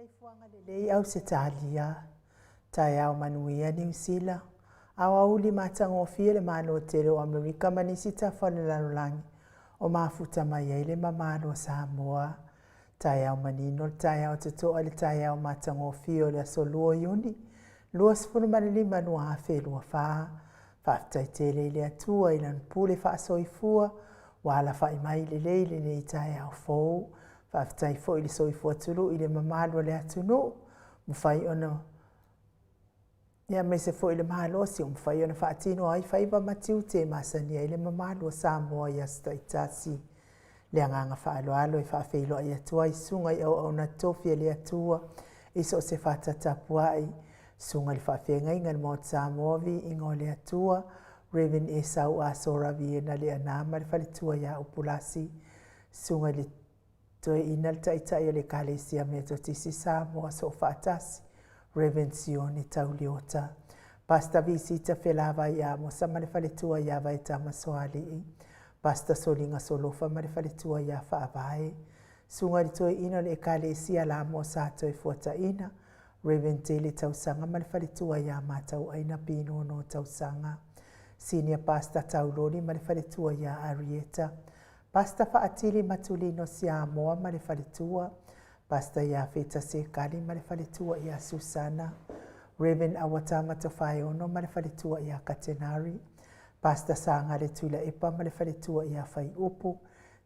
Fuanga lelei au se talia. Tai au manuia New Zealand. Au auli matangofia le mano tele o Amerika manisita whanelarolangi. O mafuta mai ai le mamano Samoa. Tai au manino, tai au tatoa le tai au matangofia o le asolua iuni. Lua sifunu manili manua hafe lua faa. Whaftai tele ile atua ilan pule faa soifua. Wala faa imai lelei le tai au fau. Whaftai fo ili soifua tulu ile mamano le atunu. Mwhai ono. Ia mese fo ile mahalosi mwhai ono whaatino ai whaiva matiu te masania ile mamano Samoa ia staitasi. Le anganga whaaloalo i whaafeilo ai atua i sunga i au na tofia le atua. Iso se whaatatapuai. Sunga li whaafenga inga ni mot Samoa ingo le atua. Raven e sau a sora viena le anama le whalitua ia upulasi. Sunga li toe ina le taitai le kalesia me to tisi Samoa so whaatasi. Raven sioni tauliota. Pasta visita felava ia mo sama le whalitua ia vai tamasoali. Pasta solinga solofa ma le whalitua ia whaavai. Sunga li toe ina le kalesia la mo sa toe fuata ina. Raven tele tausanga ma le whalitua ia matau aina pino no tausanga. Senior pasta tauloni ma le whalitua ia Arieta. Pasta whaatili matulino Samoa ma le whalitua. Pasta ia feta se kali ma le whalitua ia Susana. Raven awatama tawhai ono ma le whalitua ia Katenari. Pasta sanga le tuila epa ma le whalitua ia whai upu.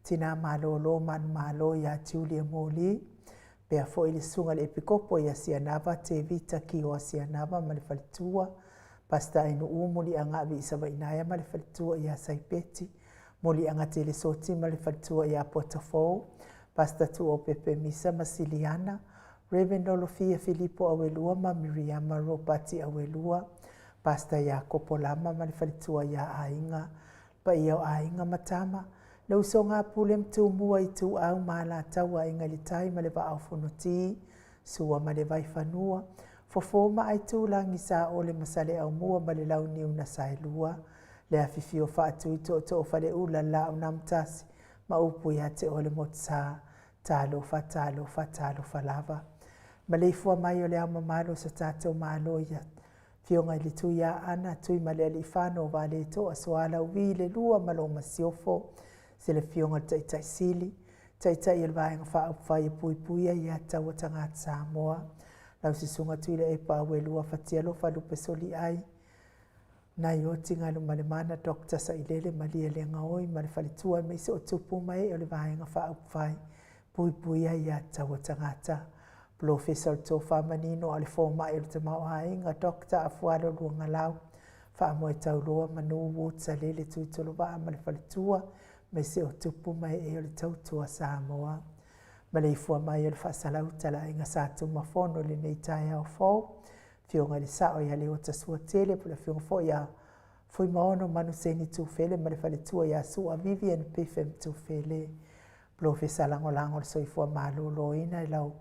Tina malolo man malo ia Julia Moli. Pea fo ili sunga le epikopo ia Sianava te vita ki o Sianava ma le whalitua. Pasta inu umuli anga vi isaba inaya ma le whalitua ia Saipeti. Moli anga tele soti ma le whalitua ia Potafou. Pasta tu o Pepe Misa Masiliana. Raven Olofia Filippo Awelua ma Miriama Ropati Awelua. Pasta ia Kopolama ma le whalitua ia Ainga. Pa ia o Ainga matama. Le usonga pule mtu mua i tu au maala taua inga li tai ma le va au funuti. Sua ma le vai fanua. Fofoma ai tu langi sa o le masale au mua ma le lau niu na sailua. Le afifio whaatu i to o fale ula la au namtasi. Ma upu ia te o le motsa. Talo fa lava. Ma le ifua mai o le au mamalo sa tato malo ia. Fionga ili tu ia ana tui ma le alifano vale to asoala uvi le lua malo masiofo. Se le fionga taitai sili. Taitai il vaenga wha upwai pui ia taua tangata Samoa. Lau si sunga tuile e pa welua fatialo fa lupe soli ai. Na yoti ngalo malemana dokta sa ilele malia le ngaoi ma le whalitua me se o tupu mai o le vaenga wha upwai pui ia taua tangata. Professor Tofa Manino o le fōma i le tamau hainga dokta a fualo luanga lau. Wha moe tauloa manu wotsa lele tuitolo waa ma le whalitua me se o tupu mai e o le tautua Samoa. Ma le ifua mai o le whaasalau tala inga sātu mafono le nei tai au fōu. Fionga le sao ia le ota sua tele pula fionga fō ia fui maono manu seni tūwhele ma le whalitua ia sua Vivian Pifem tūwhele. Professor Langolango le soifua malolo ina i lau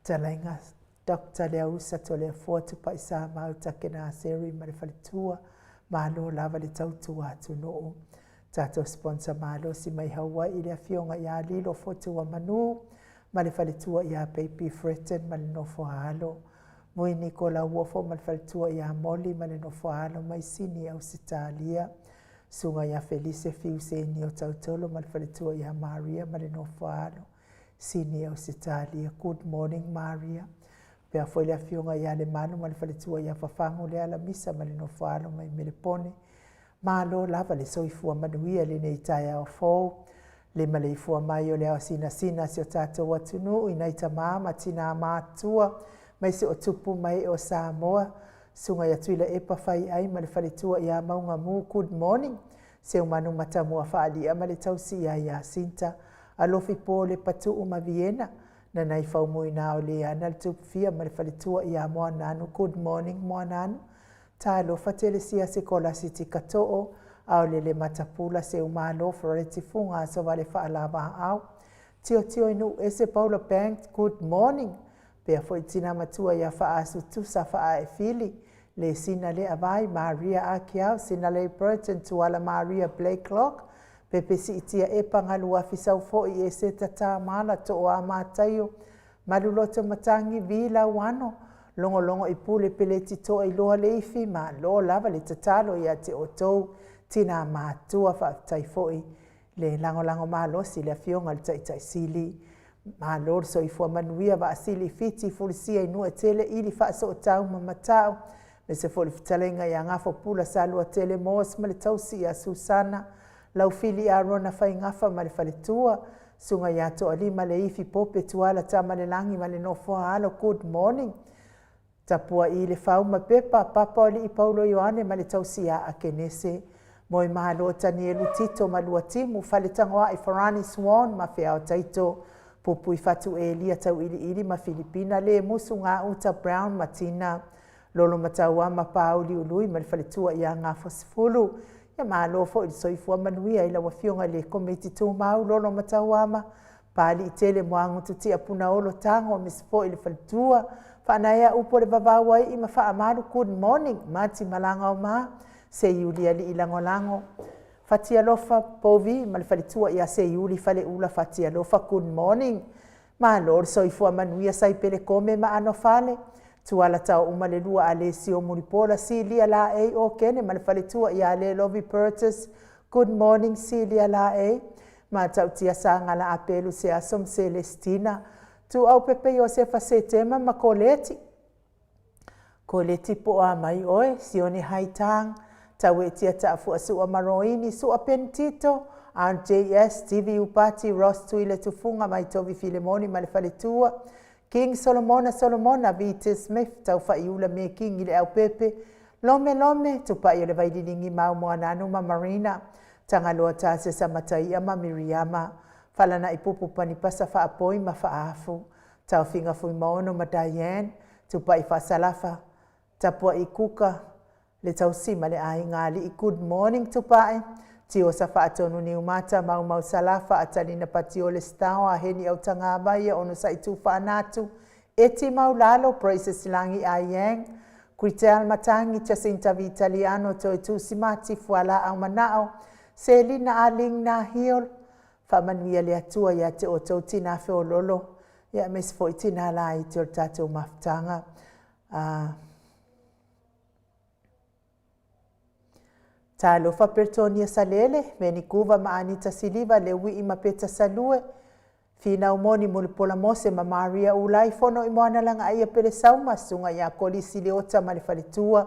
tala inga Dr. Leusa to le fuatu pa isa mau takena seri ma le whalitua malo lava le tautua atu noo. Tato sponsor malo si mai haua i le fionga ia lilo fotu wa manu ma le whalitua ia Baby Fretten ma le nofo halo. Mui Nicola Uofo ma le whalitua ia Molly ma le nofo halo mai sini au Sitalia. Sunga ia Felice Fiuseni o tautolo ma le whalitua ia Maria ma le nofo halo. Sini au Sitalia. Good morning Maria. Pea foi le fionga ia le manu ma le whalitua ia whafangu le ala misa ma le nofo halo mai Melepone. Malo lava le soifua manuia le nei tai au fōu. Le maleifua mai o le au sina si o tātou atunu i nei tamama tina mātua. Mai se o tupu mai o Samoa. Sunga ia tuila epa whai ai ma le whalitua ia maunga mu good morning. Se o manu matamua whaalia ma le tausi ia Sinta. Alofi po le patu uma Viena. Na nei whaumui na o le ana le tupu fia ma le whalitua ia moa nanu good morning moa nanu. Talo fatele sia se kola siti katoo au le matapula se umalo floreti funga so vale fa alava au tio inu ese Paula Bank good morning pe foi tina matua ya fa asu tu sa fa e fili le sina le avai Maria Akiau sina le Burton tu ala Maria Blakelock pe si itia e pangalu afisa fo i ese tata mala to o amatayo Maluloto matangi vila wano. Longo I pule pele tito I loa le ifi ma lo lava le tatalo ia te otou tina mātua whaaftaifoi le lango malosi le fionga le taitai sili. Ma lor so I fua manuia wa asili fiti fulisia inua tele ili whaaso o tau mamatau. Me se foli fitalenga ia ngafo pula salua tele moas ma le tausi ia Susana. Lau fili a rona whai ngafa ma le faletua. Sunga ia to alima le ifi pope tuala tama le langi ma le nofua alo good morning. Tapua I le fauma pepa papa oli I Paulo Ioane ma le tausia a kenese. Moi mahalo Tanielu Tito ma lua timu fale tangoa I Farani Swan ma fea o taito. Pupui fatu Elia tau ili ma Filipina le musu ngā uta Brown Martina. Lolo mataua ma pauli ului ma le faletua ia ngā fosifulu. Ia mahalo fo I soifua manuia ila wafionga le komiti tu mau lolo mataua ma. Pali I tele moangu tutia puna olo tango misfo I le faletua. Whanaya upo le vavawai I ma wha amaru good morning. Mati malanga o ma. Se yuli ali ilangolango. Fatia lofa povi ma le faletua ia se yuli fale ula fatia lofa good morning. Ma lor soifua manuia sai pele kome ma ano fale. Tuala tau uma le lua ale si o muripola si lia la e o kene ma le faletua ia le Lovie Purtis. Good morning si lia la e. Ma tau tia sanga la apelu se asom Celestina. Tu au pepe Josefa se tema ma koleti. Koleti po a mai oe, sione haitang. Tau e tia taafu asu a maroini, su a pentito. RJS, TV Upati, Ross Tuile tufunga mai tovi Filemoni ma le faletua. King Solomona, Vita Smith, tau whaiula me King ile au pepe. Lome, tupa i le vaidilingi mau moananu ma Marina. Tangaloa tase sa matai ma Miriama. Falana I pupu panipasa whaapoi ma whaafu. Tau finga fui maono ma Diane. Tupa I whaasalafa. Tapua I kuka. Le tau sima le ahi ngali I good morning tupa e. Tio sa whaatonu ni umata mau salafa atalina patio le stao a heni au tangaba ia ono sa itu whaanatu. Eti mau lalo praise silangi a yang. Kritel matangi Jacinta Vitaliano to itu simati fuala au manao. Selina aling na hiol. Whamanuia le atua ia te o tau tina feo lolo. Ia mes fo itina la I te o tatou maftanga. Talo fa Pertonia Salele, meni kuva ma Anita Siliva le wi I mapeta salue. Fina umoni mulipola mose ma Maria ulai fono I moana langa aia pele sauma sunga ia kolisi le ota ma le faletua.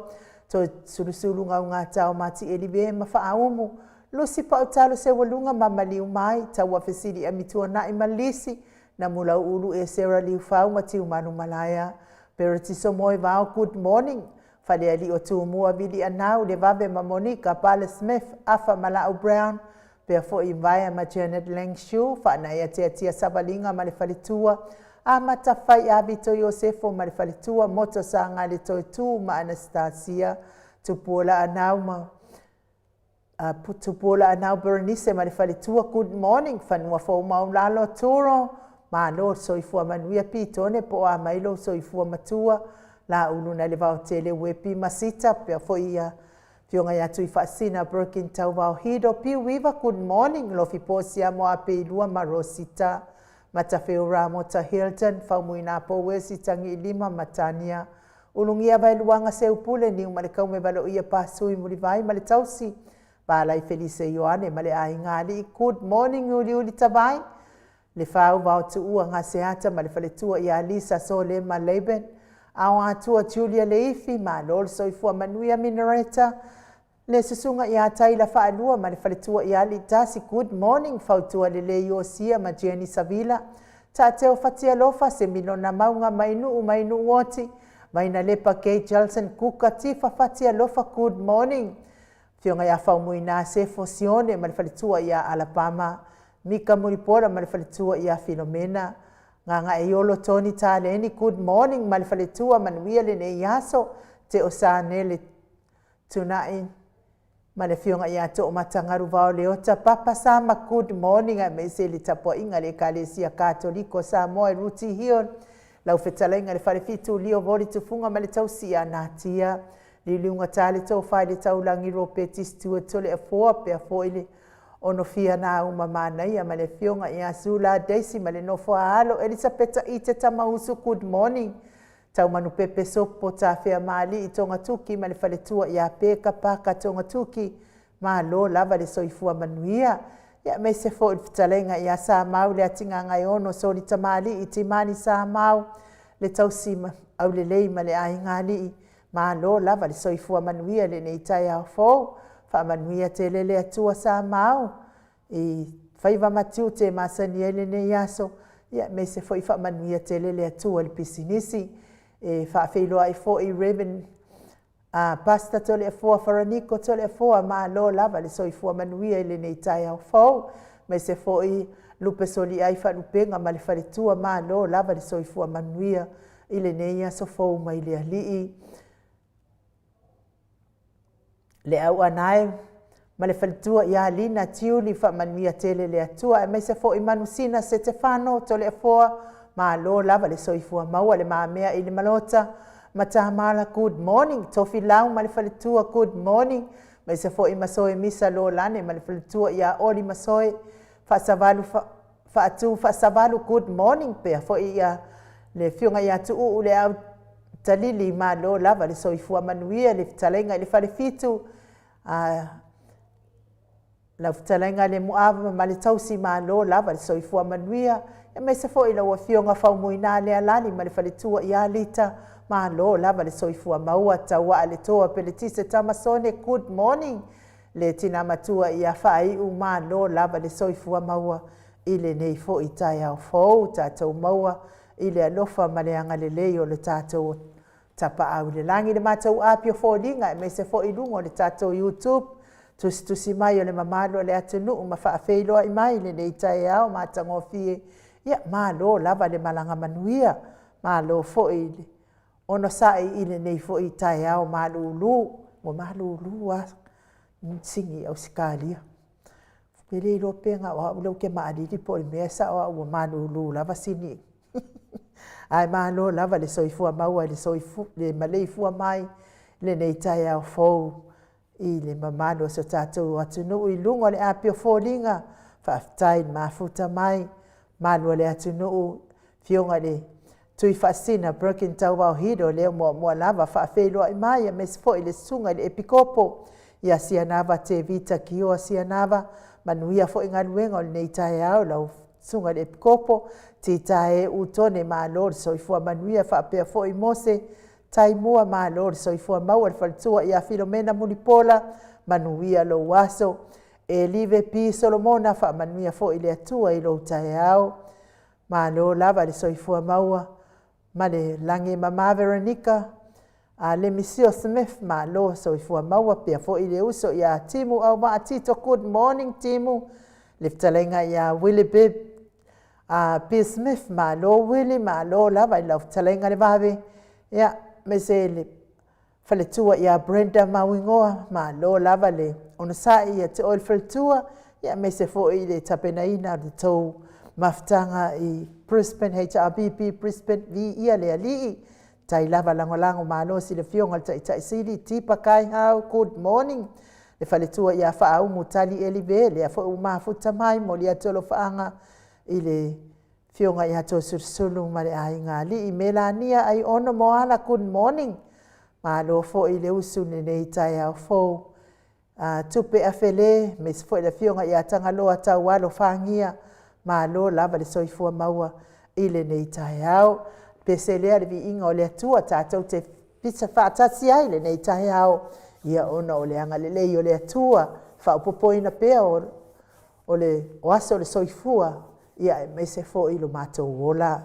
To sulusulu ngau ngā tau mati elibe ma whaaumu. Lusi pa utalo se walunga ma maliu mai, taua fesili amitua na I malisi, na mula ulu e Sarah liu fau ma tiu manu malaya. Peroti so moi vau good morning. Fale ali o tu mua vili anau le vave ma Monica Pala Smith afa Malau Brown. Pea fo I vaya ma Janet Langshu, whaana ia tia sabalinga ma le faletua. A matawhai abito Yosefo ma le faletua, moto sa ngā le toi tu ma Anastasia. Tupuola anau ma... Putupola anau Bernice ma le faletua good morning fanua fo mau lalo toro ma lo soifua manuia pitone po a mailo soifua matua la uluna le vau tele wepi masita pe fo ia fionga ya tui fasina Birkin tau vau hido pi wiva good morning lo fi posia mo ape lua ma Rosita matafeo ramo ta Hilton fa muina po wesi tangi lima matania ulungia vai luanga se upule ni ma le kaume valo ia pasui mulivai ma le tausi Palai Felice Ioane ma le ai ngali good morning uli tavai. Le fau vau tu ua ngā seata ma le faletua I Alisa Sole ma Leben. Au atua Julia Leifi ma lol soifua Manuia Minoreta. Le susunga I ataila whaalua ma le faletua I Ali Tasi good morning fautua le Yosia ma Jenny Savila. Ta teo fatia lofa se milona maunga mainu woti. Maina lepa Kate Jelson kuka tifa fatia lofa good morning. Fionga ia whaumuina se fosione ma le faletua ia Alabama. Mika Muripora ma le faletua ia Filomena. Nganga e yolo Tony Taleni good morning ma le faletua manuia le ne iaso. Te osane le tunai. Ma le fionga ia to matangaru vao leota papa sama good morning a me se le tapua inga le kalesia katoliko sa moe ruti hion. Lau fetalenga le falefitu lio voli tufunga ma le tausia natia. Liliunga tale tau whai le tau langi ro petis tua tole a fua pe a foile. ono fia na uma manai a male fionga ia Sula Daisy male no foalo Elisabeta i te tamausu good morning tau manu pepe sopo ta fea mali i tonga tuki male faletua ia peka paka tonga tuki ma lo lava le soifua manuia ia me se fo fitalenga ia sa mau le atinga ngai ono so li tamali i timani sa mau le tausima au le lei male ai ngali ma lo lava le soifua manuia le nei tai au fo fa manuia te lele atua sa mau i faiva matiu te masani ele ne yaso ia me se foi fa manuia te lele atua le pisinisi e fa feilo ai fo i Reverend pasta tole fo Faranico tole fo ma lo lava le soifua manuia ele nei tai au fo me se foi lupe soli ai fa lupenga ma le faletua ma lo lava le soifua manuia ile nei yaso fo mai le ali le au anai ma le faletua ia lina tiuli fa manuia tele le atua e me se fo i manusina Stefano tole fo ma lo lava le soifua maua le mamea i le malota matamala good morning tofi lau ma le faletua good morning me se fo i masoe misa lo lane ma le faletua ia oli masoe fa savalu good morning pe fo ia le fionga ia tu le au talili ma lo lava le soifua manuia le talenga le falefitu la fitalenga le muava ma le tausi ma lo lava le soifua manuia e me se fo i la fionga fa muina le alani ma le faletua ia lita ma lo lava le soifua maua taua le toa peletise tamasone good morning le tina matua ia fai u ma lo lava le soifua maua ile nei fo i tai au fo tatou maua ile alofa ma le anga le leo le tatou tapa au le langi le matau apio fo linga e me se fo i lungo le tatou YouTube tusi mai o le mamalo le atunu ma fa feilo ai mai le nei tai au ma tangofie ia ma lo lava le malanga manuia ma lo fo i ono sai ile nei fo i tai au ma lulu mo ma lulu wa singi au sikalia pele lo penga wa lo ke ma ali po le mesa o ma lulu lava sini ai ma lo lava le soifua maua le soifu le maleifu mai le nei tai au fo i le mamalo so tatou atunu i lungo le apio folinga fa tai mafuta mai malo le atunu fionga le tui fasina broken tau wa hido le mo lava fa feilo i mai me sfo ile sunga le epikopo ya sianava te vita kio sianava manuia fo inga luenga le nei tai au la sunga le epikopo ti tai utone malo so ifua manuia fa pe fo i mose tai mua malo so ifua mau al faltua ya Filomena Mulipola manuia lo waso e live pi Solomona fa manuia fo ile atua i lo tai au malo lava le soifua maua ma le langi mama Veronica le misio Smith ma lo soifua maua pia fo ile uso ya timu au ma tito good morning timu liftalenga ya Willie Bibb P. Smith ma lo Willie ma lo lava i liftalenga le vawe ya mesele faletua ya Brenda Mawingoa ma lo lava le onasai ya te oil faletua ya mese fo ile tapenaina de tou maftanga i Brisbane HRBP Brisbane vi ia le ali tai lava langolango malo si le fionga tai sili tipa kai hau good morning le faletua ia fa au mutali elive le fo uma futa mai mo le tolo faanga ile fionga ia to sursulu mare ai ngali i Melania ai ono moala good morning malo fo ile usu nei tai au fo tupe afele mes fo le fionga ia tanga loa tau walo fangia malo lava le soifua maua ile nei tai au peselea le viinga o le atua tatou te pizza fatasi ai le nei tai au ia ona o le anga le lei o le atua fa upopoina pea o le oaso le soifua ia me se fo ilo matou ola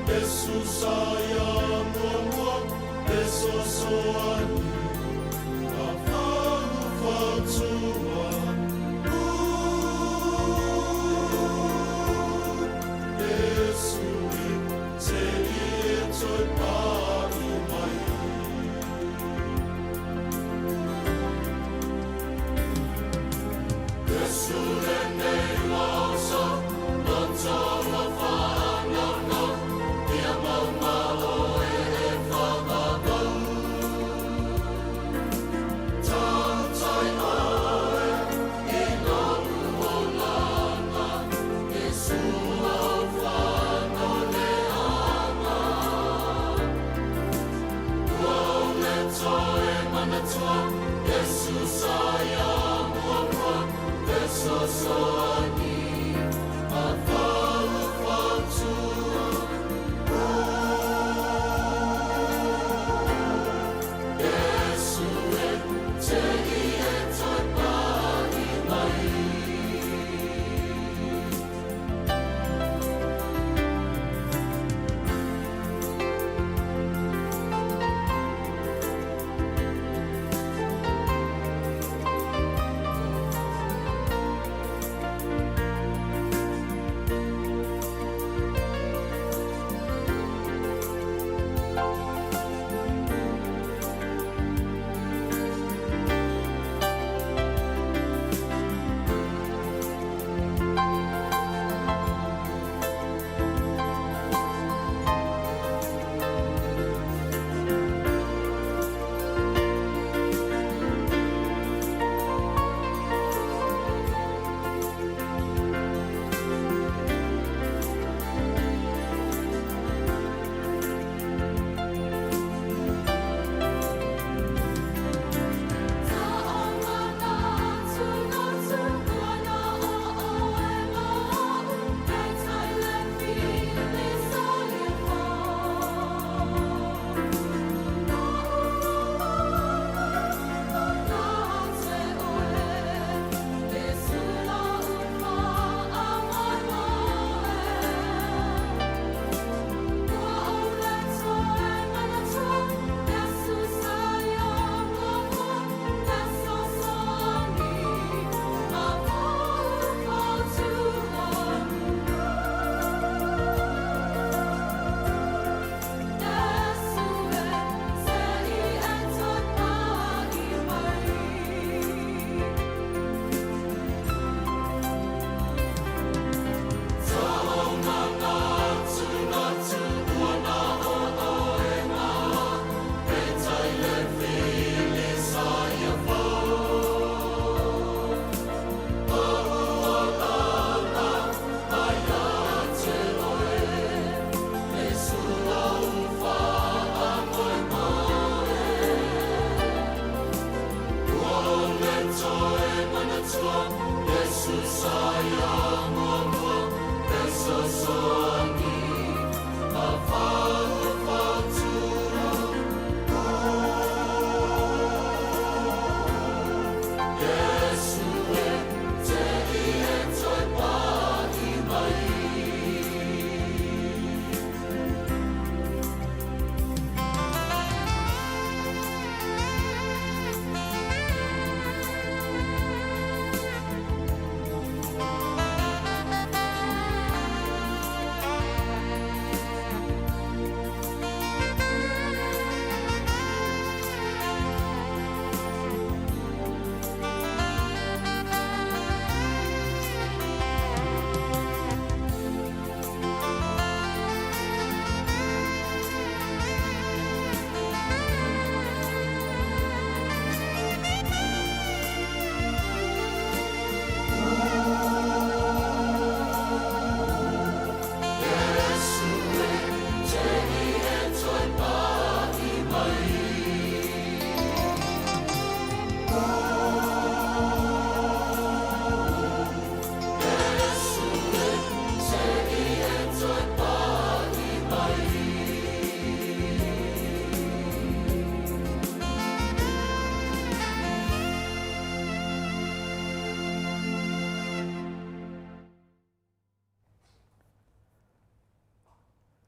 Jesus sayang ngomong besosoani afahu fatua Yesui teli etoi pari mai Yesurene lausa lantama whananga Ia mama oe e whanagau Tātai ai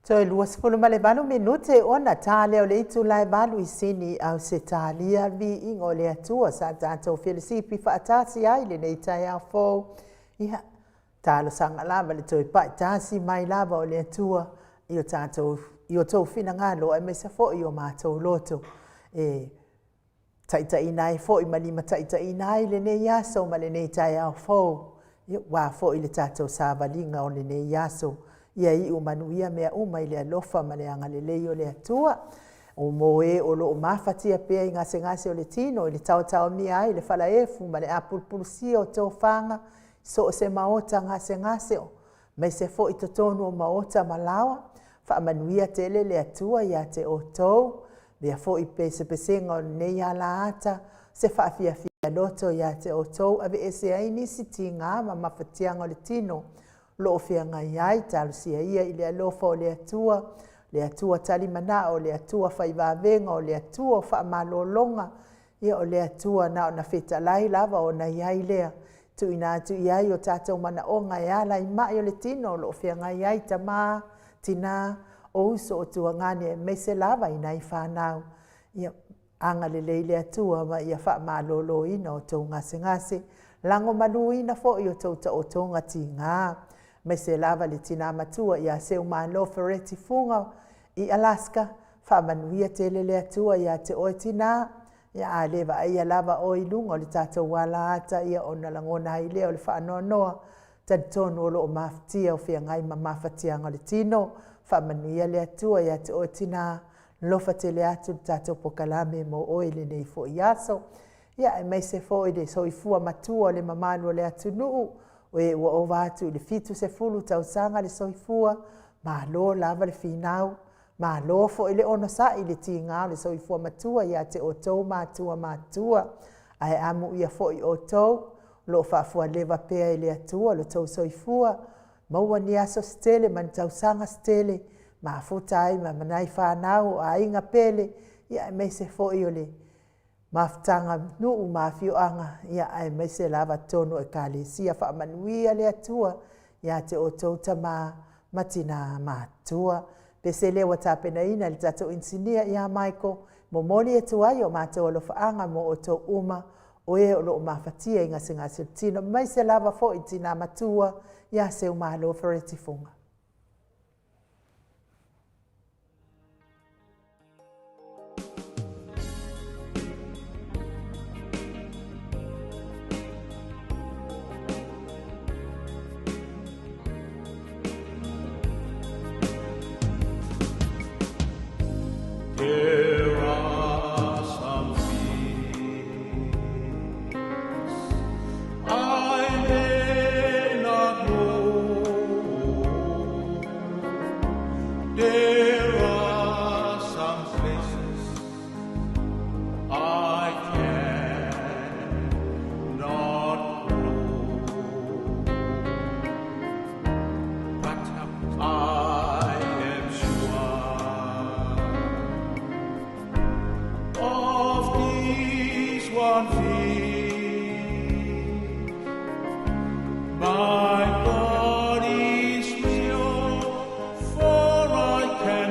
Toi lua sepuluh ma le valu minute ona tale o le itu lai valu i sini au se talia vi ingo le atua sa tātou whilisipi whaatasi ai le nei tai au fōu. Ia, tālo sanga lava le toi pai tāsi mai lava o le atua i o tātou, i o tau whina ngalo e me se fo i o mātou loto. Taita inai fo i malima taita inai le nei yaso ma le nei tai au fōu. Ia, wā fo i le tātou sāvalinga o le nei yaso. Ia i o manuia mea uma i le alofa ma le anga le leo le atua. O moe o lo o mafatia pia i ngase o le tino, i le tau mia ai le fala efu ma le apulpulusia o tau whanga, so o se maota ngase o. Mai se fo i totonu o maota malawa, wha manuia tele le atua ia te o tau, mea fo i pese pesenga o nei ala ata, se wha fia loto ia te o tau, ave ese ai nisi ti ngā ma mafatianga o le tino, lo o fia ngai ai talusia ia i le alofa o le atua tali mana o le atua whaivavenga o le atua wha malolonga ia o le atua na o na feta lai lava o na iai lea tu ina atu iai o tātou mana o ngai ala i mai o le tino lo o fia ngai ai tamā tina o uso o tua ngane me se lava i nai whanau ia anga le leile atua ma ia wha malolo ina o tau ngase lango malu ina fo i o tau ta o tonga ti ngā me se lava le tina matua ia se umano fereti funga i Alaska fa manuia te lele atua ia te o tina ia aleva ia lava o ilunga le tata wala ata ia ona langona ai leo le fa noa tonu o lo maftia o fia ngai mafatia ngale tino fa manuia le atua ia te o tina lofa te le atu tata pokalame mo oile nei fo iaso ia me se fo i de soifua matua le mamanu le atu nuu e ua o wātu le fitu se fulu tau sanga le soifua, ma lo lava le finau, ma lo fo ele ono sa i le ti ngā le soifua matua ia te o tau matua. Ai amu ia fo i o tau, lo whafua lewa pea i le atua, lo tau soifua, maua ni aso stele, man tau sanga stele, ma futai, ma manai whanau, a inga pele, ia me se fo i o le. Maftanga nuu mafioanga ia ai mai se lava tonu e kalesia fa manuia le atua ia te o touta matina matua pese le wata pena ina le tato insinia ia Michael mo moli e tuai o mātou alo whaanga mo o tau uma o e o lo mafatia inga singa siltino mai se lava fo i tina matua ia se umalo fereti funga. There are some things I may not know. There are some places I cannot go. But I am sure of this one thing, my God is real, for I can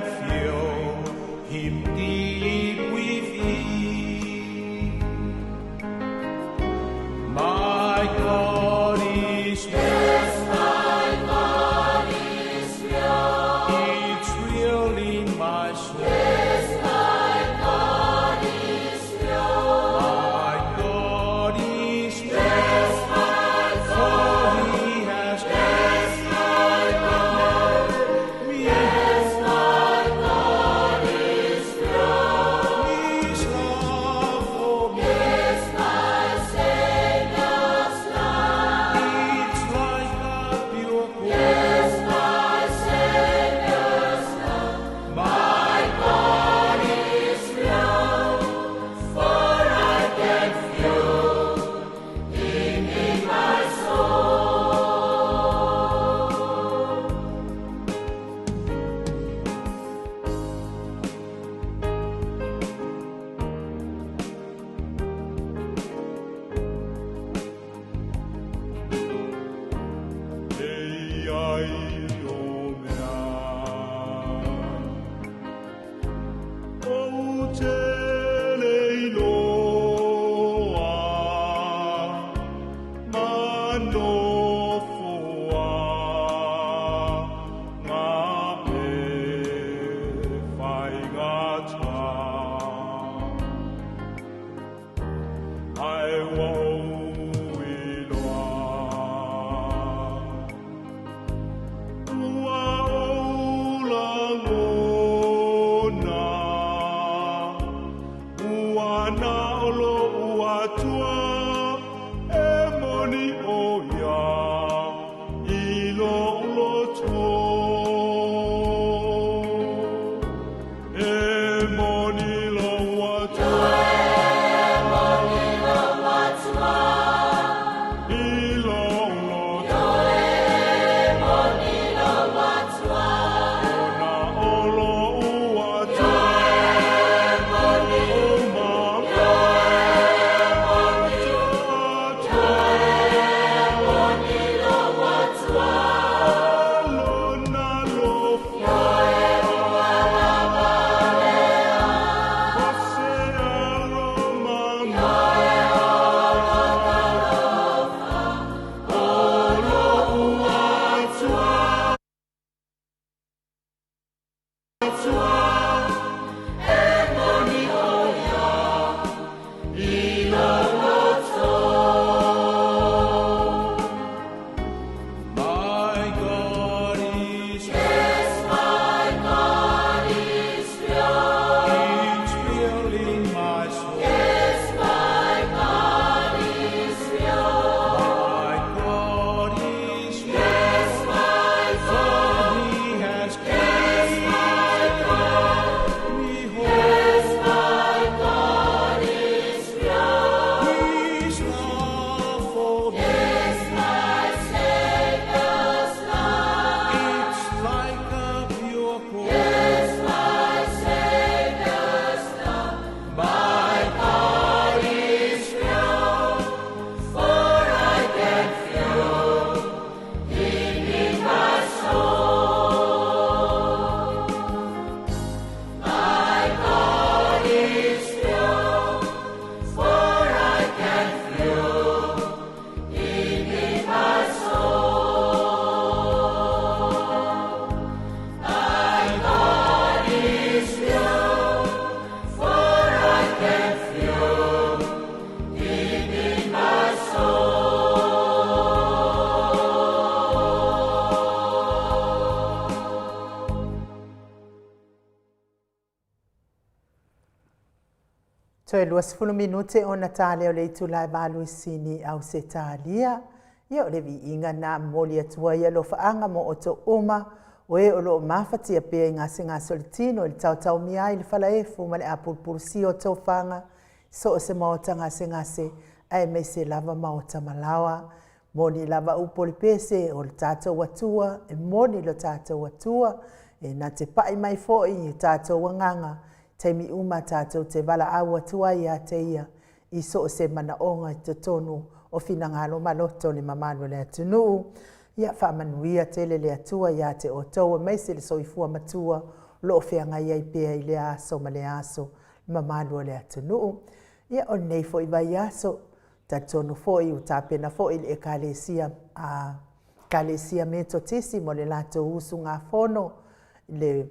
Toe luas fulu minute o na tale o le itu lai balu sini au se talia. Ia o le vi inga na moli atua ia lo faanga mo o to uma o e o lo mafati a pia inga singa solitino il tau tau mia il fala e fu ma le apulpul si o to fanga so o se maotanga singa se ai me se lava maota malawa moni lava upoli pese o le tatou watua e moni lo tatou watua e na te pai mai foi tatou wanganga te mi uma tatou te wala awa tua ia te ia i so o se mana onga te tonu o fina ngalo maloto le mamano le atunu ia whamanuia te le atua ia te o tau mai se le soifua matua lo whianga ia i pea i le aso ma le aso mamano le atunu ia o nei fo i vai aso ta tonu fo i utapena fo i le kalesia meto tisi mo le lato usu ngā fono le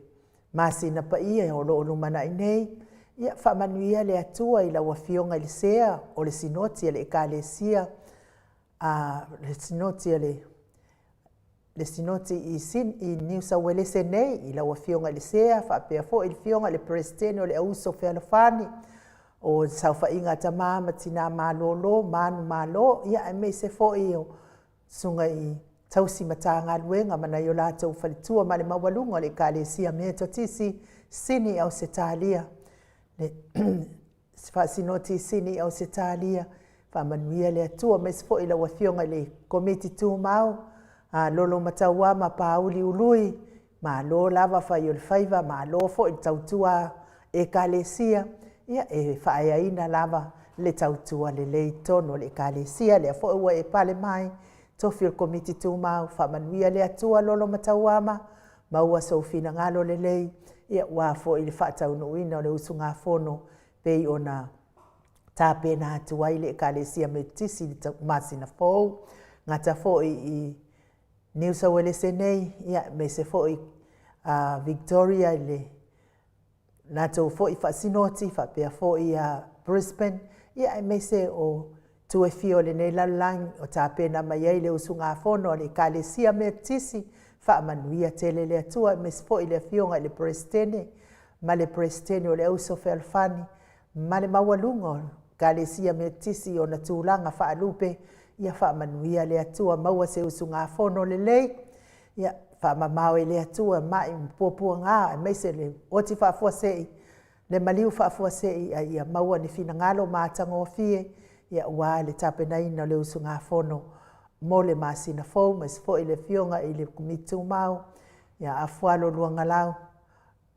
masina pa ia o lo lumana i nei ia whamanuia le atua i la wafionga i le sea o le sinoti le ekalesia le sinoti i New South Wales nei i la wafionga i le sea whapea fo i le fionga le presidente o le auso whealofani o saufa inga tama matina malolo manu malo ia e me se fo i o sunga i tausi matanga luenga mana yo latou falitua ma le mawalunga le ekalesia me totisi sini au se talia le fasinoti sini au se talia whamanuia le atua mes fo i la wafionga le komiti tu mau lolo mataua ma pauli ului ma lo lava fai o le faiva ma lo fo i tautua ekalesia ia e whaaina lava le tautua le leitono le ekalesia le fo ua e pale mai tofi o komiti tu mau whamanuia le atua lolo mataua ma ua sofina ngalo le lei ia ua fo i le whaataunuina o le usu ngā fono pei ona tāpena atua i le ekalesia me tisi li masina fōu ngata fo i New South Wales nei ia me se fo i Victoria i le natou fo i whaasinoti whapea fo i Brisbane ia me se o tue fio le nei lalang o tāpena mai ai le usu ngā fono o le ekalesia me tisi whaamanuia tele le atua me se fo i le fionga i le presidente ma le presidente o le auso whealofani ma le mawalunga o ekalesia me tisi o na tūlanga whaalupe ia whaamanuia le atua maua se usu ngā fono le lei ia whaamamau e le atua mai mpopua ngā me se le oti whaafua sei le maliu whaafua sei ia maua ni fina ngalo mātango fie ia ua le tapenaina le usu ngā fono mo le masina fou mas fo i le fionga i le kumitu mau ia afualo luangalau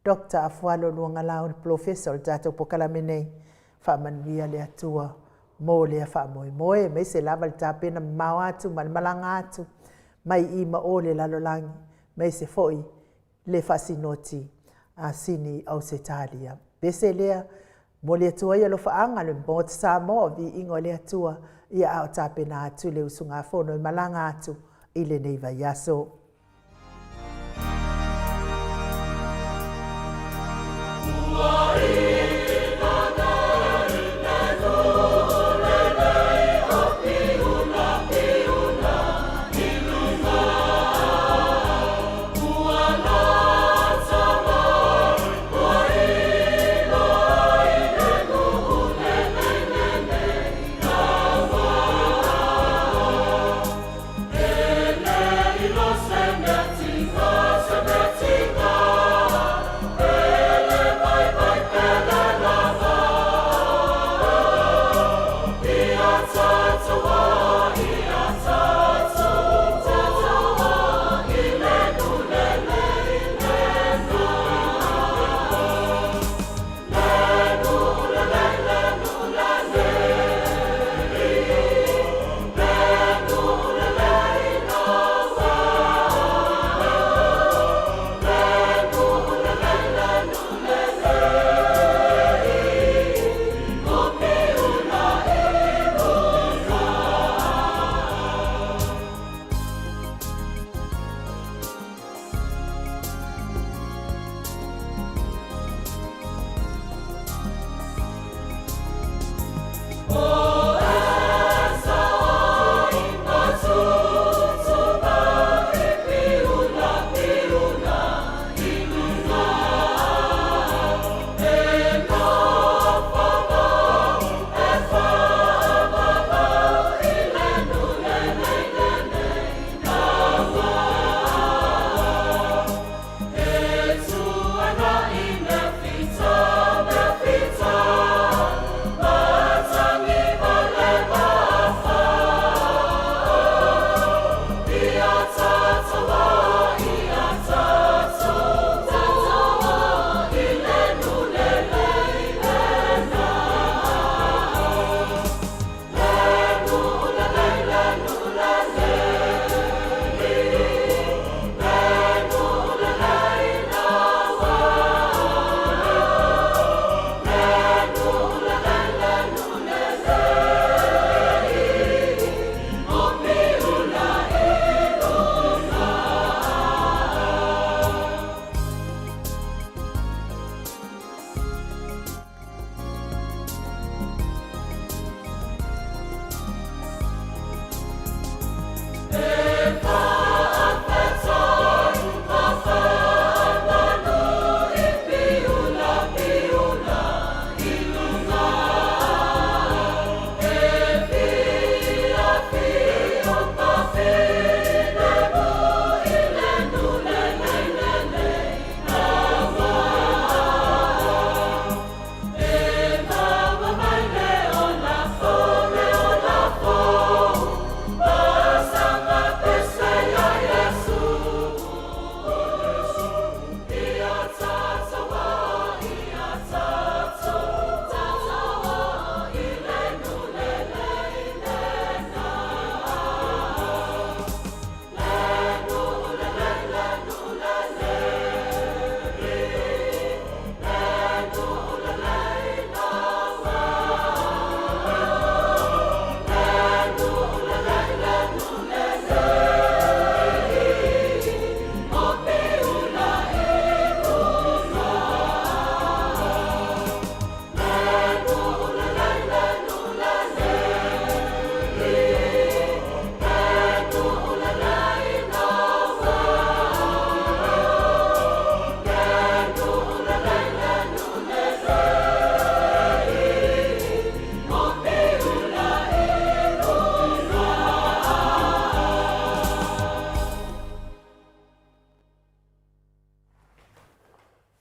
Dr. Afualo luangalau professor le tatou pokalame nei whaamanuia le atua mo le whaamoemoe me se lava le tapena mau atu ma le malanga atu mai i ma o le lalolangi me se foi le fasinoti sini au se talia pese lea mo le atua ia lo whaanga le mbot sa mo vi ingo le atua ia au tapena atu le usu ngā fono i malanga atu i le neiva yaso.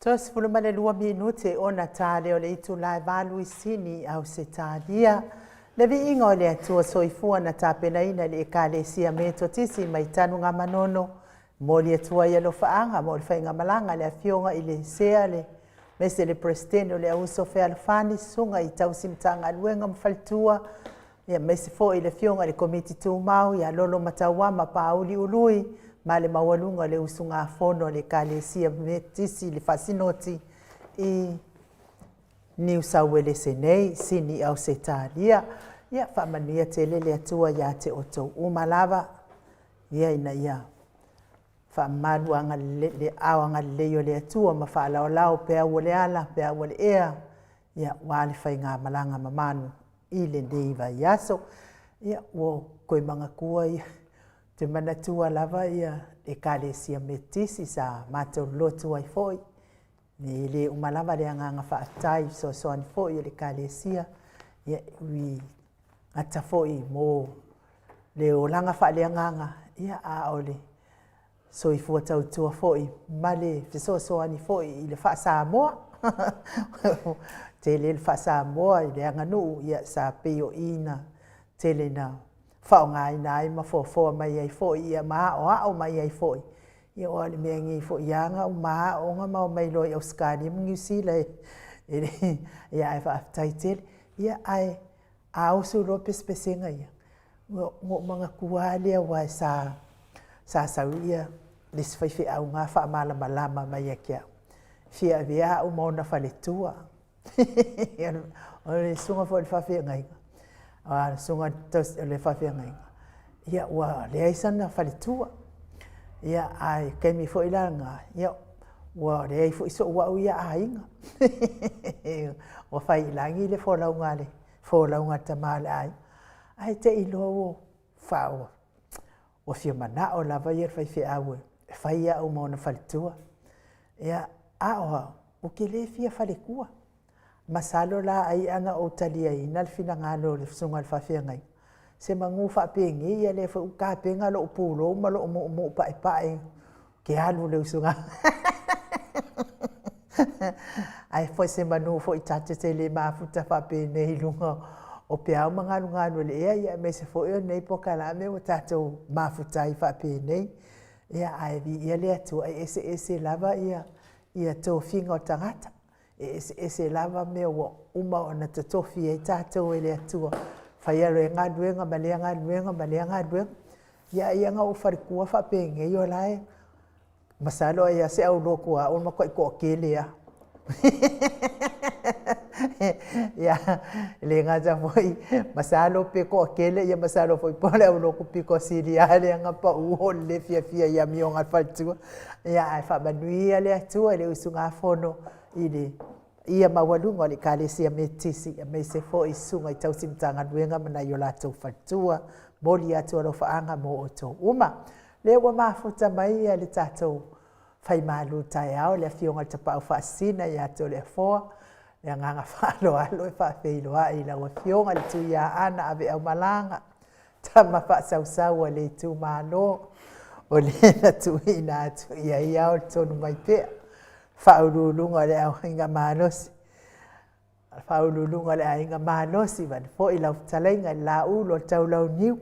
Tos fulu male 2 minute ona tale o le itu lai valu isini au se talia. Le vi inga o le atua soifua na tapena ina le ekalesia me totisi mai tanu ngā manono. Mo le atua ia lo faanga, mo le whainga malanga le afionga i le sea le. Mese le prestene o le auso fe alfani sunga i tau simtanga luenga mfaltua. Ia mese fo i le fionga le komiti tu mau ia lolo matawama pauli ului. Ma le mawalunga le usunga fono le kalesia me tisi le fasinoti i New South Wales nei sini au se talia. Ia whamanuia te lele atua ia te oto umalava. Ia ina ia. Whamalu anga le awanga leo le atua ma whalao lao pea wale ala, pea wale ea. Ia wale whai ngā malanga mamanu i le neiva iaso. Ia wo koe manga kua ia. Te manatua lava ia e kalesia me tisi sa mātou lotu ai foi. Ni le umalava le anganga whaatai so soani foi le kalesia. Ia ui ata foi mo le o langa whaale anganga. Ia a ole so i fua tautua foi. Ma le fiso soani foi i le wha Samoa. Te le wha Samoa i le anganu ia sa peo ina te le na. Whao ngā ina ai ma fō mai ai fōi ia maa o ao mai ai fōi. Ia o ale mea ngi fōi ianga o maa o ngā mau mai loi au skani mungi usila e. Ia ai whaaftai tele. Ia ai au su ropes pesenga ia. Ngō mga kualia wai sa sau ia lisi whaiwhi au ngā wha malama lama mai akia. Fia via au mauna whaletua. O le sunga fōi le whawhia ngai. Sunga tos le whawhiangai. Ia ua le aisana whalitua. Ia ai keimi fo ilanga. Ia ua le ai fo iso ua uia ainga. Ua whai ilangi le wholaunga le. Wholaunga tamale ai. Ai te ilo o whao. Ua whia mana o lava ia whai whi aue. Whai ia au mauna whalitua. Ia aoa uke le whia whalikua. Masalo la ai anga o talia i nal fina ngalo le sunga le whawhiangai. Se mangu whapengi ia le ka penga lo upulo ma lo umu pae pae. Ke alu le usunga. Ai foi se manu foi tate te le mafuta whapene i lunga. O pia o ngalo le ea ia me se foi o nei pokala me o tato mafuta i whapene. Ia ai vi ia le atu ai ese lava ia tō whinga o tangata. Se lava me o uma o na tatofi e tātou e le atua. Whai aro e ngā duenga, malea ngā duenga, malea ngā duenga. Ia ngā o wharikua whapenge i o lai. Masalo ia se au lokua, o makoi ko kele a. Ia, le ngā tawhoi, masalo pe ko kele, ia masalo foi pole au loku piko siri a le ngā pa uho le fia ia mi o ngā whalitua. Ia ai whamanui a le atua, le usu ngā whono. Ia mawalunga o le kalesia me tisi me se fo i sunga i tau simtanga nuenga mana i o lātou whatua moli atua lo whaanga mo o tō uma. Le ua mafuta mai ia le tātou whai malu tai au le fionga le tapau whaasina i ato le foa le nganga whaalo alo e whaafeiloa i la ua fionga le tu ia ana ave au malanga tama whaasausaua le tu malo o le na tu ina atu ia o tonu mai pea. Whaululunga le au hinga malosi. Whaululunga le au hinga malosi. Fo i lau talainga la u lo tau lau niu.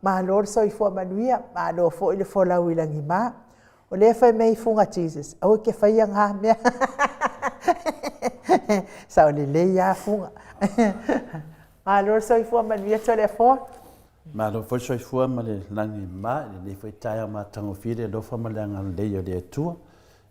Mahalor so i fua manuia. Mahalo fo i le fo lau ilangi maa. O le whai mei funga Jesus. Au ke whai ang ha mea. Sao le le ia funga. Mahalor so i fua manuia to le fo. Mahalo fo so i fua ma le langi maa. Le whai taia ma tango fide lo wha ma le anga leio le tua.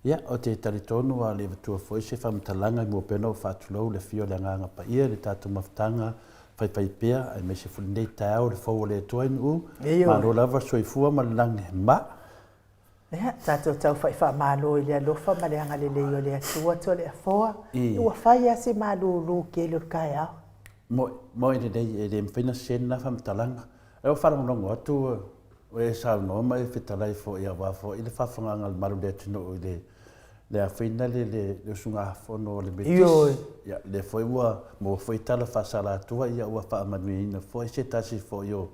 Ia, o te taritonu a le watua foi se whamatalanga mo pena o whātulau le fio le nganga pa ia, le tātou mawhtanga whai pēa, ai me se whulindei tāo le whau le tuain u, ma lo lava soifua ma le langi ma. Ia, tātou tau whai whamalo i le alofa ma le anga le leo le atua to le afoa. Ua whai ase malulu ke le kai au. Mo e le mwhina sena whamatalanga. E o wharangonongo atu, o e sao no mai fitalai fo ia wafo, i le whawhanganga le maru le tino i le awhina le sunga whono le betis. Ia, le foi ua, mo foi tala whasala atua, ia ua whaamanui foi se tasi fo i o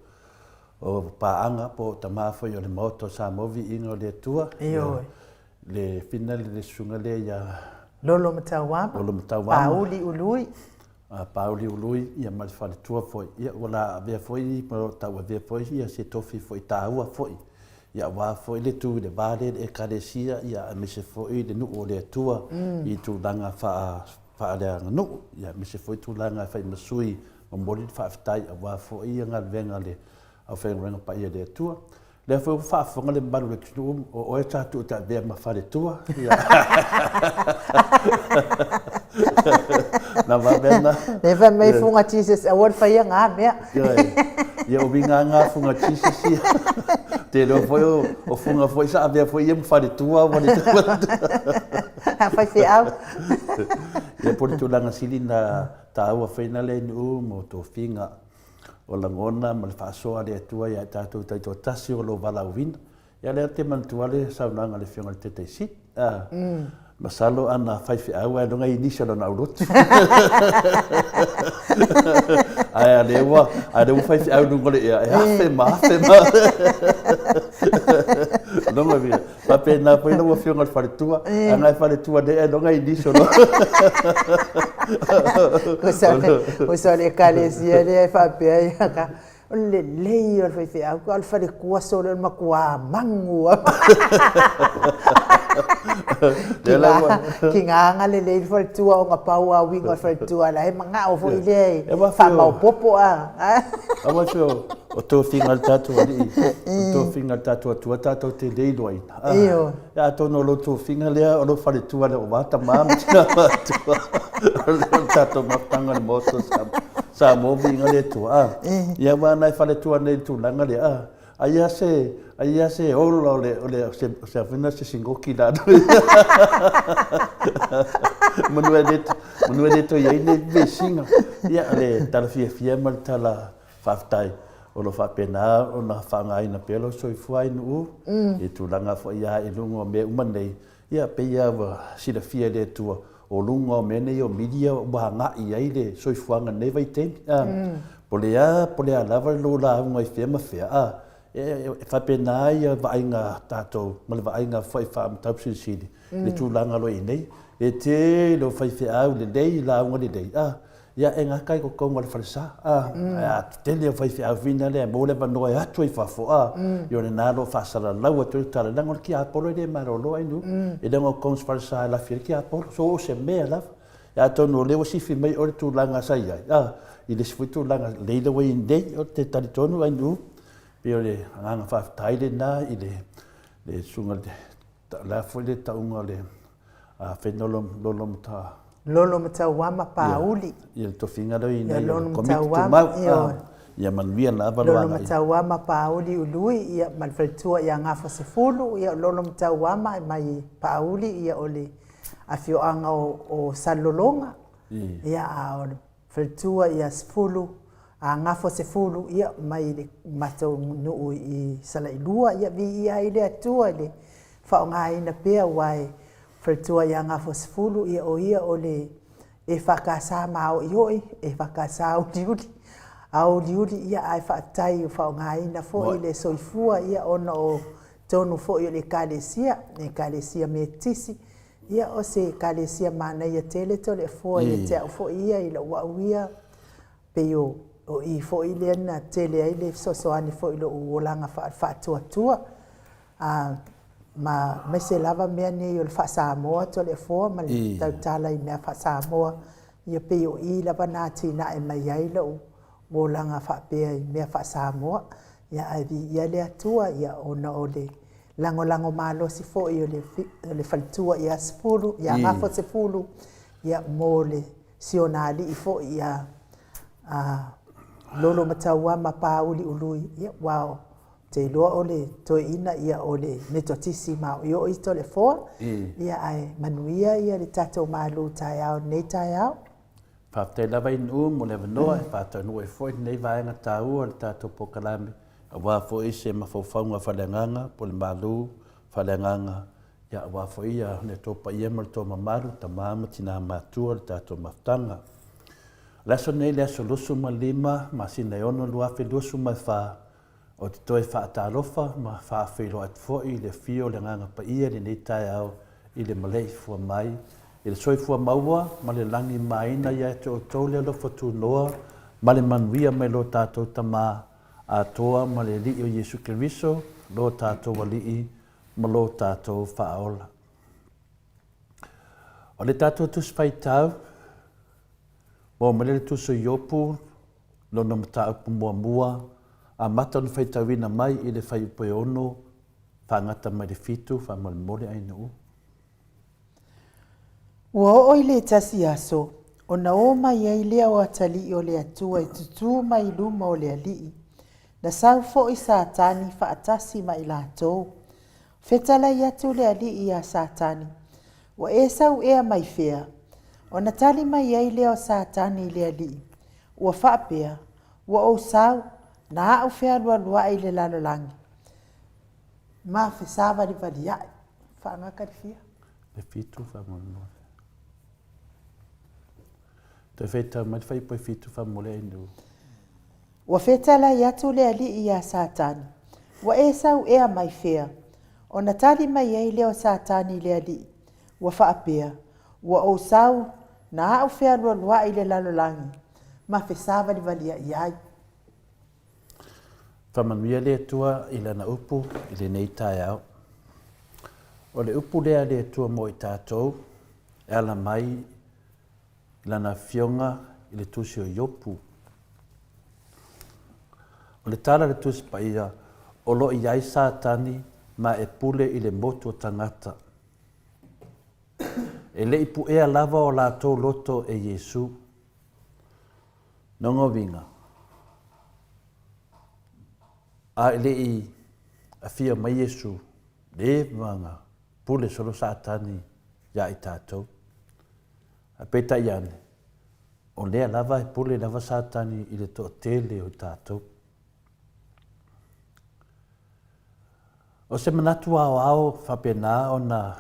paanga po tamaa foi o le moto sa movi ingo le atua. Ioi. Le fina le sunga le ia Lolo matauama. Lolo matauama. Pauli ului. Pauli ului ia mal fale tua foi. Ia wala vea foi mo tau vea foi ia se tofi foi taua foi. Ia wa foi le tu de bale e karesia ia me se foi de nu o le tua I tu langa fa le nu ia me se foi tu langa fa masui o mori fa tai wa foi ia ngal venga le au fe renga pa ia le tua. Le foi fa fonga le balu le kinu o e tatu ta vea ma fa le tua. Na va bena. Neva mai funga Jesus award fa ia nga mea. Ia o vinga nga funga Jesus ia. Te lo foi o funga foi sa vea foi ia fa le tua wa le tua. Fa se au. Ia por tu langa sili na taua feina le nu mo to finga. O la ngona ma le whaasoa le atua ia tātou taito tasi o lo wala uwina. Ia lea te mantua le saunanga le whionga le te teisi. Masalo ana whaiwhi aua e nunga inisa lo na urotu. Ai a lewa whaiwhi au nungole ia e afe ma. Nunga via. Pape na poina ua whionga le wharetua. Angai wharetua de e nunga inisa lo. Kusole kalesia le fapea ia ka le lei o fe au ko alfa de kua solo ma kua mangu kinga le lei fo tua o nga pau a winga fo tua la e manga o fo ile fa mau popo a ama o to finga tatu ali to finga tatu tua tatu te lei loi ya to no lo to finga le o lo fa le tua le o vata mam tatu matanga le moto sa mo vinga le tua ia wa nai fa le tua nei tu langa le aia se o le se fina se singoki da manuel to ia ne vesinga ia le tala fia mal tala faftai o lo fa pena o na fa ngai na pelo so fuai nu e tu langa fo ia e lungo me umanei ia pe ia wa sila fia le tua o lungo me nei o media wa nga ia ile so fuanga ne vai ten polea lava lo la ngai fia ma fia fa pena ia va inga tato mal va inga foi fa tapsi sidi le tu langa lo nei e te lo fai fia au le dei la ngai dei ia e ngā kai ko kongo le whalesa. Te leo whai whia vina lea, mō lewa noe atu i whafo. Io ne nāro whasara lau atu i tala. Nango ki aporo i le maro loa inu. E nango kongs whalesa e la whia ki aporo. So o se mea lawa. Ia tono leo sifi mai ore tu langa sai ai. I le sifu tu langa leila wai indei o te tari tonu inu. Pio le nganga whaftai le nā i le sunga le la fo le taunga le whenolom ta. Lolo matauama pauli. Ia to finga do ina lolo matauama. Ia manuia na avalo lolo matauama pauli ului ia malfaltua ia ngafo se fulu ia lolo matauama mai pauli ia ole afio anga o salolonga. Ia a faltua ia sfulu a ngafo se fulu ia mai mato no I sala ilua ia vi ia ile atua ile fa nga ina pea wai Faltua ia ngafo sfulu ia o ia ole e whakasa mao ioi, e whakasa au liuri. Au liuri ia ai whaatai o whaongaina fo i le soifua ia ona o tonu fo i le kalesia, e kalesia me tisi. Ia o se kalesia mana ia teleto le fo i te au fo ia i la wauia pe o I fo i le ana tele ai le sosoani fo i lo uolanga whaatua tua. Ma se lava mea nei o le whaasamoa to le fo ma le tautala I mea whaasamoa ia pe o I lava nā tina e mai ai lau o langa whaapea I mea whaasamoa ia ai vi ia le atua ia ona o le lango malo si fo I o le whalitua ia sefulu ia ngafo sefulu ia mo le sionali I fo ia lolo mataua ma pauli ului ia wao te loa ole to ina ia ole metotisi ma yo ito le fo ia ai manuia ia le tato malu taiao nei taiao fa te lava in mo le noa fa to no e fo nei vai na tau le tato pokalame wa fo ise ma fo faunga fa lenganga po le malu fa lenganga ia wa fo ia le to pa ia mo to mamaru tamama tina matu le tato maftanga la so nei le so lusu ma lima ma sina ono lua fe lusu ma fa o te toi whaatalofa ma whaawhiro at fo I le fio le nganga pa ia le nei tai au I le malei fua mai I le soifua maua, ma le langi maina ia te o tau le alofa tūnoa, ma le manuia mai lo tātou tamā atoa ma le li'i o Iesu Keriso, lo tātou ali'i ma lo tātou whaaola. O le tātou tusi whaitau, mo mele tuso iopu, lo na mata upu mua, a mata ni whaitauina mai i le whai upoe ono, whangata mai le fitu, whamolemole aina u. Ua oi le tasi aso, o na o mai ai lea o atali o le atua i tutu mai luma o le ali'i. Na sau fo i sātani whaatasi mai lātou. Whetala i atu le ali'i a sātani. Wa e sau ea mai whea. O na tali mai ai lea o sātani le ali'i. Ua whaapea, ua o sau, na au whea lua lua i le lalolangi. Ma whesawa li vali ai. Whaangaka li whia. Le fitu whamolemole. Te whetau mai whai poi fitu whamole aina u. Ua whetala i atu le ali'i a sātani. Ua e sau ea mai whea. O na tali mai ai leo sātani le ali'i. Ua whaapea. Ua o sau na au whea lua lua i le lalolangi. Ma whesawa li valia i ai. Whamanuia le atua i lana upu i le nei tai au. O le upu lea le atua mo i tātou, e ala mai i lana fionga i le tusi o iopu. O le tala le tusi pa ia, o lo i ai sātani ma e pule i le motu o tangata. E le ipu ea lava o lātou loto e Yesu. Nongo vinga. A le i a fia mai Yesu, le vanga, pule solo sātani ya i tātou. A peta iane, o lea lava e pule lava sātani i le toa tele o tātou. O se manatu ao whapena o na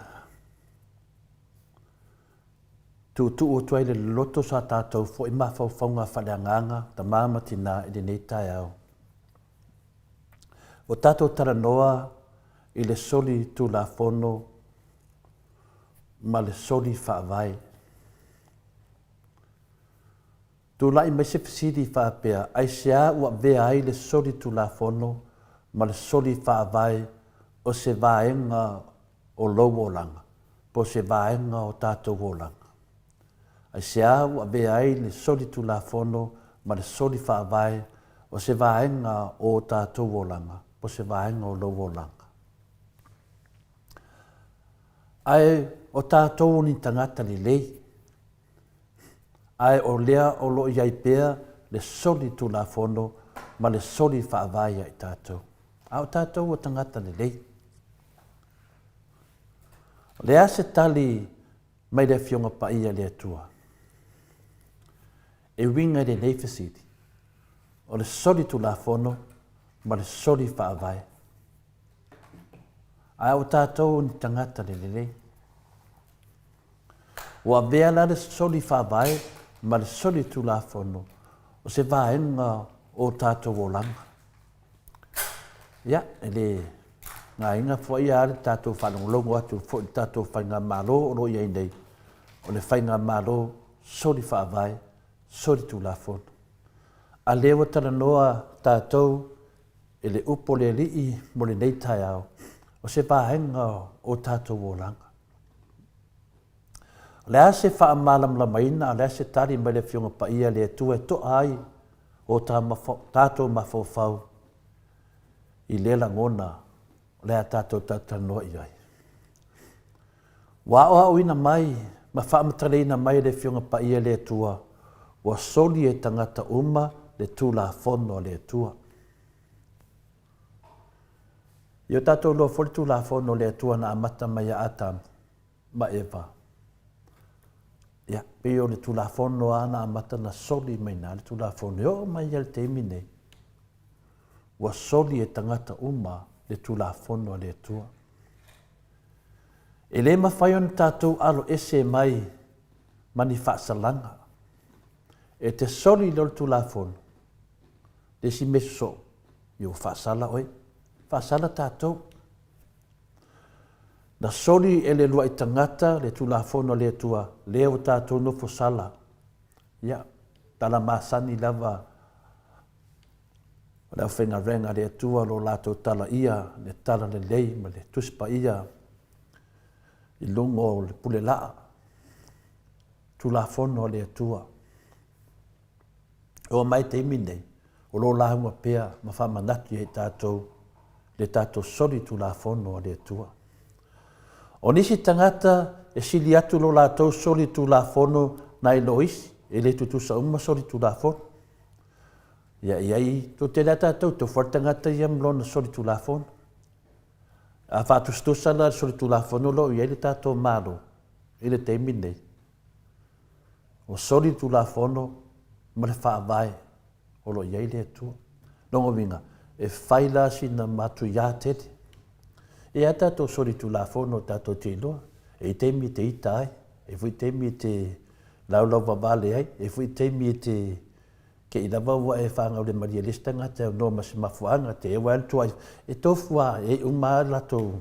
tu o tuai le loto sa tātou fo i mawhauwhaunga whaleanganga ta māmatina i le nei tai au. O tātou taranoa i le soli tu la fono ma le soli whaavai. Tu lai mai se fisiri whaapea, ai sea ua vea ai le soli tu la fono ma le soli whaavai o se vaenga o lowo langa, po se vaenga o tātou o langa. Ai sea ua vea ai le soli tu la fono ma le soli whaavai o se vaenga o tātou o langa, po se vaenga o lowo langa. Ai o tātou ni tangata li lei, ai o lea o lo iai pea le soli tu la fono ma le soli whaavai ai tātou. Ai o tātou o tangata li lei. Lea se tali mai le fionga pa ia le atua. E winga le nei fasiti. O le soli tu la fono, ma le soli whaavai. Ai o tātou ni tangata le lei. Ua vea la le soli whaavai, ma le soli tu la fono. O se vaenga o tātou o langa. Ia, ele ngā inga fo ia ale tātou whanongolongo atu fo i tātou whainga mālo o roi ai nei. O le whainga mālo soli whaavai, soli tu la fono. A lewa tala noa tātou e le upo le lii mo le nei tai au. O se vaenga o tātou o langa. Le ase wha amalam la maina, le ase tari mai le fionga pa ia le tua e to ai o tātou mawhawhau i le langona le a tātou tātanoa i ai. Wa o au ina mai, ma whaamatarina mai le fionga pa ia le tua, wa soli e tangata uma le tū la fono le tua. Io tātou lo foli tū la fono le tua na amata mai a atam, ma eva. Ia, peo le tū la fono ana amata na soli mai na le tū la fono, yo mai al te mine. Wa soli e tangata uma le tū la fono le tua. E le mawhaion tātou alo ese mai mani whaasalanga. E te soli le tū la fono. Le si meso, yo whaasala oi. Whaasala tātou. na soli e le lua i tangata le tulafono le tua le o tātou nofo sala. Ia, tala masani lava o leo whenga renga le tua lo lātou tala ia, le tala le lei, ma le tuspa ia, i lungo le pule laa, tulafono le tua. O mai te imine, o lo lahunga pea, ma whamanaki e tātou, le tātou soli tulafono le tua. O nisi tangata e sili atu lo lātou soli tulafono na i loisi, e le tutusa uma soli tulafono. Ia iai, to te lata tau, to whartangata iam lo na soli tulafono. A whātustusa la soli tulafono lo, iai le tātou mālo, e le te minei. O soli tulafono, ma le whaavai, o lo iai le atua. Nongo winga, e whaila si na matu ia tete. E a tātou soli tulafono tātou te iloa, e teimi te ita ai, e fui teimi te laulau wawale ai, e fui teimi te ke i lawa ua e whangau le Maria Listanga, te no masi mafuanga, te ewa antua, e tofua, e uma lato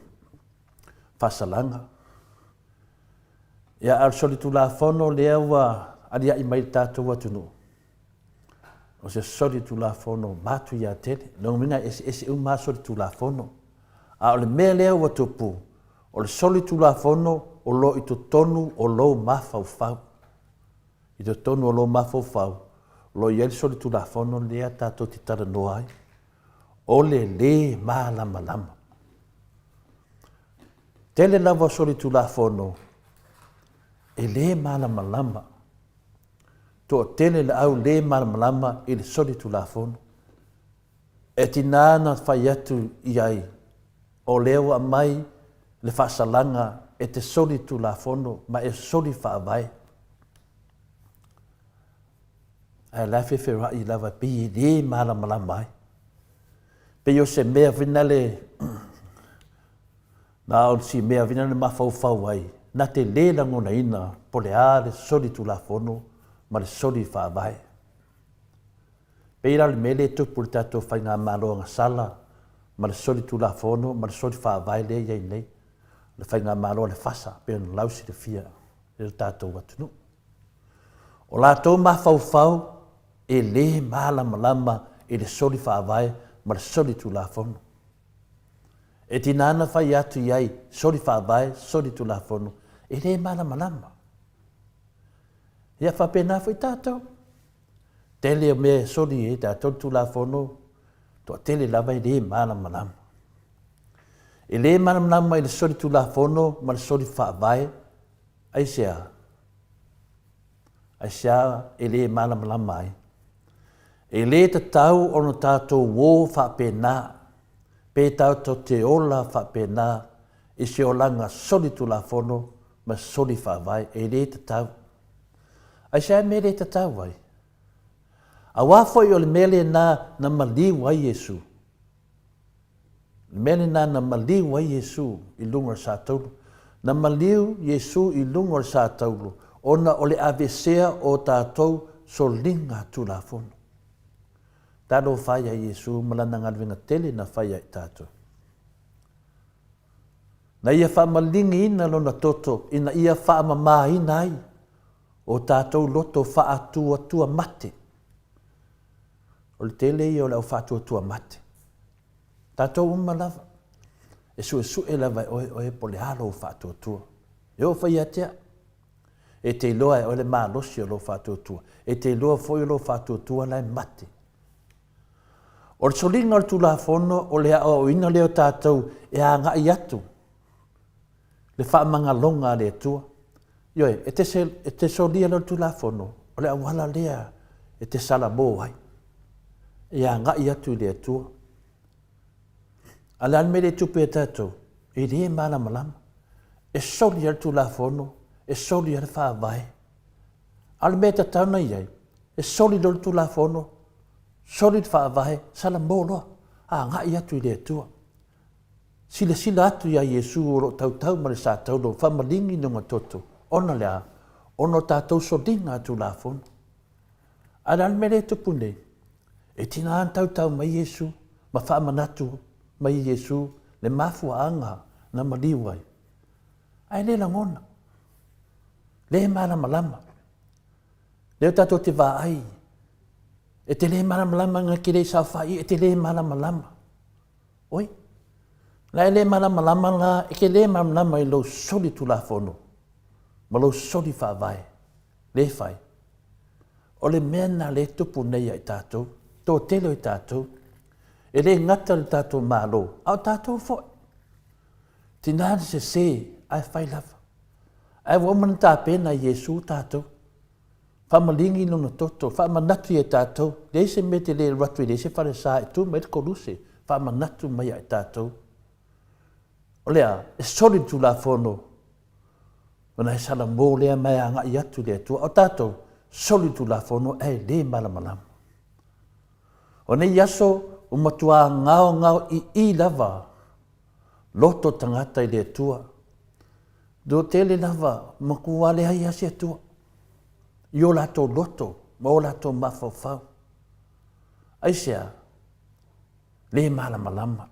whasalanga. Ia al soli tulafono le awa, alia i mai tātou atunu. O se soli tulafono matu ia tele, no minga ese uma soli tulafono. A o le mea lea ua tupu, o le soli tulafono o lo i to tonu o lo mafau. I to tonu o lo mafau. Lo iel soli tulafono lea tātou ti tara noa ai. O le malama lama. Tele lava soli tulafono, e le malama lama. To tele le au le malama lama i le soli tulafono. E tinana whai atu i ai. O leo a mai le whasalanga e te soli tulafono, ma e soli whaavai. Ai la fe ra I lava pi di mala mai. Pe yo se mea vinale na on si mea vinale ma fau ai. Na te le langona ina po le ale soli tulafono ma le soli whaavai. Pe ira le mele tupu le tatou whainga malo nga sala ma le soli tulafono ma le soli whaavai le iei nei. Le whainga malo le fasa pe on lausi le fia le tatou watunu. O lātou ma fau e le malama e le soli whaavai ma le soli tulafono. E tinana whai atu iai soli whaavai, soli tulafono, e le malama. Ia whapena fai tātou. Tele o me soli e tātou tulafono, toa tele lava i le malama. E le malama i le soli tulafono ma le soli whaavai, aisea e le malama ai. E le te tau ono tātou wō whapena, pe tātou te ola whapena, e se olanga soli tulafono, ma soli whawai, e le te tau. Ai sea me le te tau wai. A wafoi o le mele na maliu ai Yesu. Le mele na maliu ai Yesu I lunga sa taulu. Na maliu Yesu I lunga sa taulu. Ona o le avesea o tātou solinga tulafono. Talo whaia Yesu malana ngalwinga tele na whaia I tātou. Na ia whaamalingi ina lona toto, ina ia whaamamahina ai, o tātou loto whaatua mate. O le tele ia o lau whaatua mate. Tātou umalawa, e su lava oe po le halo whaatua. E o whaia tea, e te loa o le malosi o lo whaatua. E te loa foi o lo whaatua lai mate. O le solinga o le tulafono o le o ina leo tātou e a ngai atu. Le whaamanga longa le tua. Ioi, e te solia le tulafono o le awala lea e te sala mō ai. E a ngai atu le tua. Ala me le tupu e tātou, e le malama. E solia le tulafono, e solia le whaavai. Ala me te tauna iai, e solia le tulafono, solid whaavahe, sala mōloa, a ngai atu I le atua. Sila atu ia Yesu o lo tautau ma le sa taulo, whamalingi nunga toto, ona lea, ono tātou solinga atu la fono. Aran me le tupune, e tina an tautau mai Yesu, ma whaamanatu mai Yesu, le mafuanga na maliwai. ai le langona. Le malama lama. Leo tato te wā ai. E te le malama lama ngā ki rei sawhai, e te le malama lama. Oi. Lai le malama lama ngā, e ke le malama lama i lau soli tu la whono. Ma lau soli whawai. Le whai. O le mea nā le tupu nei ai tātou, tō telo i tātou, e le ngata le tātou mālo, au tātou fo. Tināni se ai whai lava. Ai wamana tā pēna Jesu tātou. Whamalingi no toto, whamanatu e tātou, leise me te le ratu i leise whare sā e tū, me te koruse, whamanatu mai ai tātou. O lea, e sori tu la whono, wana e sala mō lea mai a ngai atu lea tua, o tātou, sori tu la whono, e le malamalam. O nei yaso, o matua ngao i lava, loto tangata i lea tua, do tele lava, makua lea i asia tua. Io lato loto, ma o lato mafofau. Aisea, le malamalama.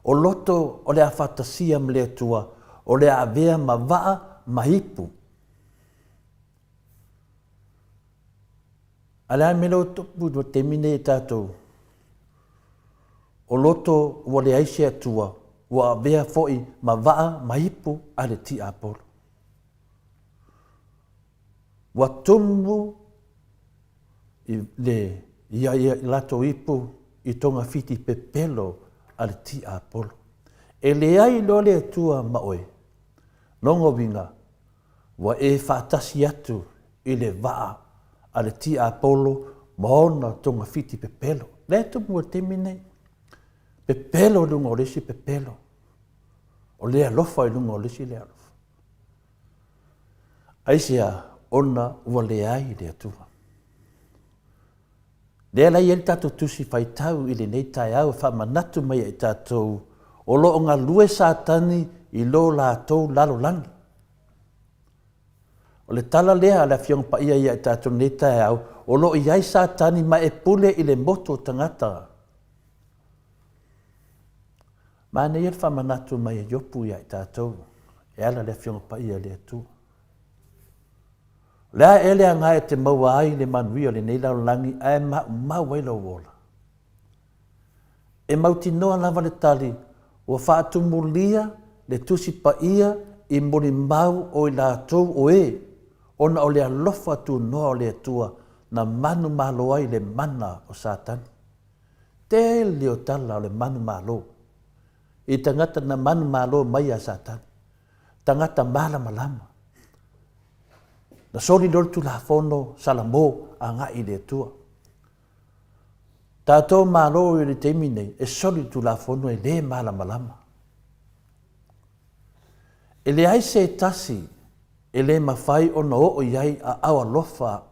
O loto o le a whatasia mlea tua, o le a vea ma waa mahipu. Alea melo topu do temine e tātou. O loto o le aisea tua, o a vea foi ma waa mahipu ale ti apolo. Wa tumu i le ia lato ipu i tonga fiti pepelo ale ti apolo. E le ai lo le tua maoe. Nongo vinga wa e whaatasi atu i le waa ale ti apolo maona tonga fiti pepelo. Le tumu o temine. Pepelo lunga o lesi pepelo. O lea lofa i lunga o lesi lea lofa. Aisea ona ua leai le atua. Lea lai el tātou tusi whaitau i le nei tai au whamanatu mai ai tātou o lo ngā lue sātani i lo lātou lalo langi. O le tala lea la fiong pa ia ai tātou nei tai au o lo iai sātani ma e pule i le moto tangata. Ma nei el whamanatu mai e yopu i ai tātou e ala le fiong pa ia le atua. Lea ele a ngai te maua ai le manuia le nei lau langi ai mau wailo wola. E mauti noa lava le tali o whaatumulia le tusi pa ia i moni mau o i lātou o e ona o le alofa tu noa o le atua na manu malo ai le mana o Satani. Te leo tala o le manu malo. I tangata na manu malo mai a Satani. Tangata malama lama. Na sori lor tu la fono salamo a nga i le tua. Tātou malo i le temine e sori tu la fono e le malama lama. E le ai se tasi e le mawhai o no o iai a awa lofa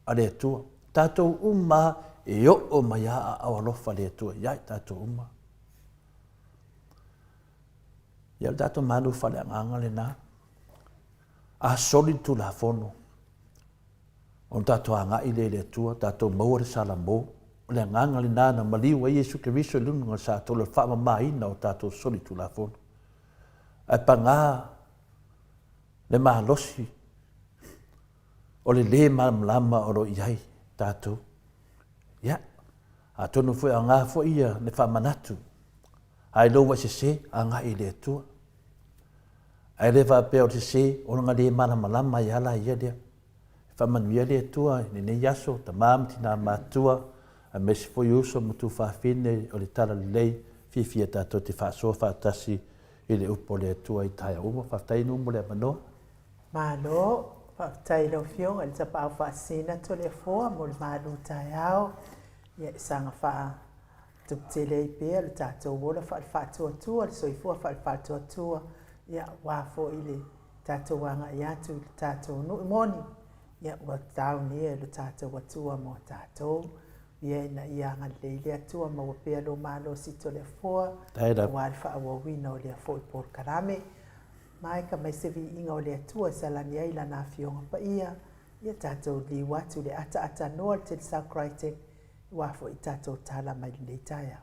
a le tua. Tātou uma e o mai a awa lofa le tua. Iai tātou uma. Iai tātou malu whale anga le nā. A sori tu la fono. On tātou anga i le tua, tātou maua le salamo, o le nganga le nāna maliu a Iesu Keriso e lunga sa tolo le whaama maina o tātou soli tu la fono. Ai pa ngā le mahalosi o le malamlama o ro iai tātou. Ia, a tonu fue a ngā fo ia le whaamanatu. Ai lo wa se anga i le tua. Ai le whapea o se o nga le malamalama i ala ia lea. Whamanuia le tua, ne yaso, ta mamti nā mātua, a mesi fo iuso mutu whawhine o le tala lei, whiwhia tātou te whaasoa whaatasi i le upo le tua i taia uma, whaftai numu le manoa. Malo, whaftai lau fiong, al tapa au whaasina to le fua, mo le malu tai au, ia sanga wha tuptele i pēr, le tātou wola whaatua tua, le soifua whaatua tua, ia wafo i le tātou wanga i atu, le tātou nui moni. Ia ua tau ni e lo tātou atua mo tātou. Ia ina ia ngaleile atua ma ua pea lo malo sito le fua. Ua alfa awa wina o le fo i por karame. Mai ka mai sevi inga o le atua salani ai la na fionga pa ia. Ia tātou li watu le ata noa te sa kraite. Ua fo i tātou tala mai le taia.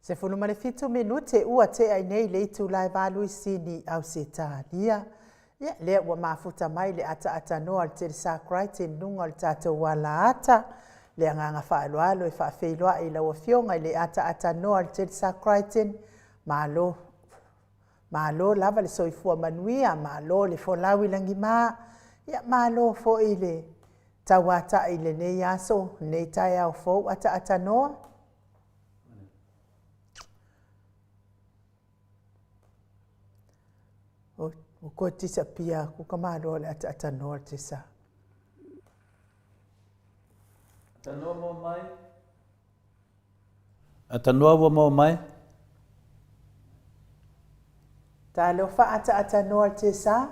Se fulumare fitu minute ua te ai nei le itu lai valu isini au se talia. Ia lea ua mafuta mai le ata noa le te sa Crichton nunga le tatou wala ata. Le anganga whaeloalo e whaafeiloa i lau fionga i le ata noa le te sa Crichton. Malo lava le soifua manuia, malo le folawi langi maa. Ia malo fo i le tawata i le nei aso, nei tai au fo ata noa. O ko tisa pia ko kamalo le ata noa tisa. Atanoa mo mai. Atanoa mo mai. Ta leo fa ata noa tisa.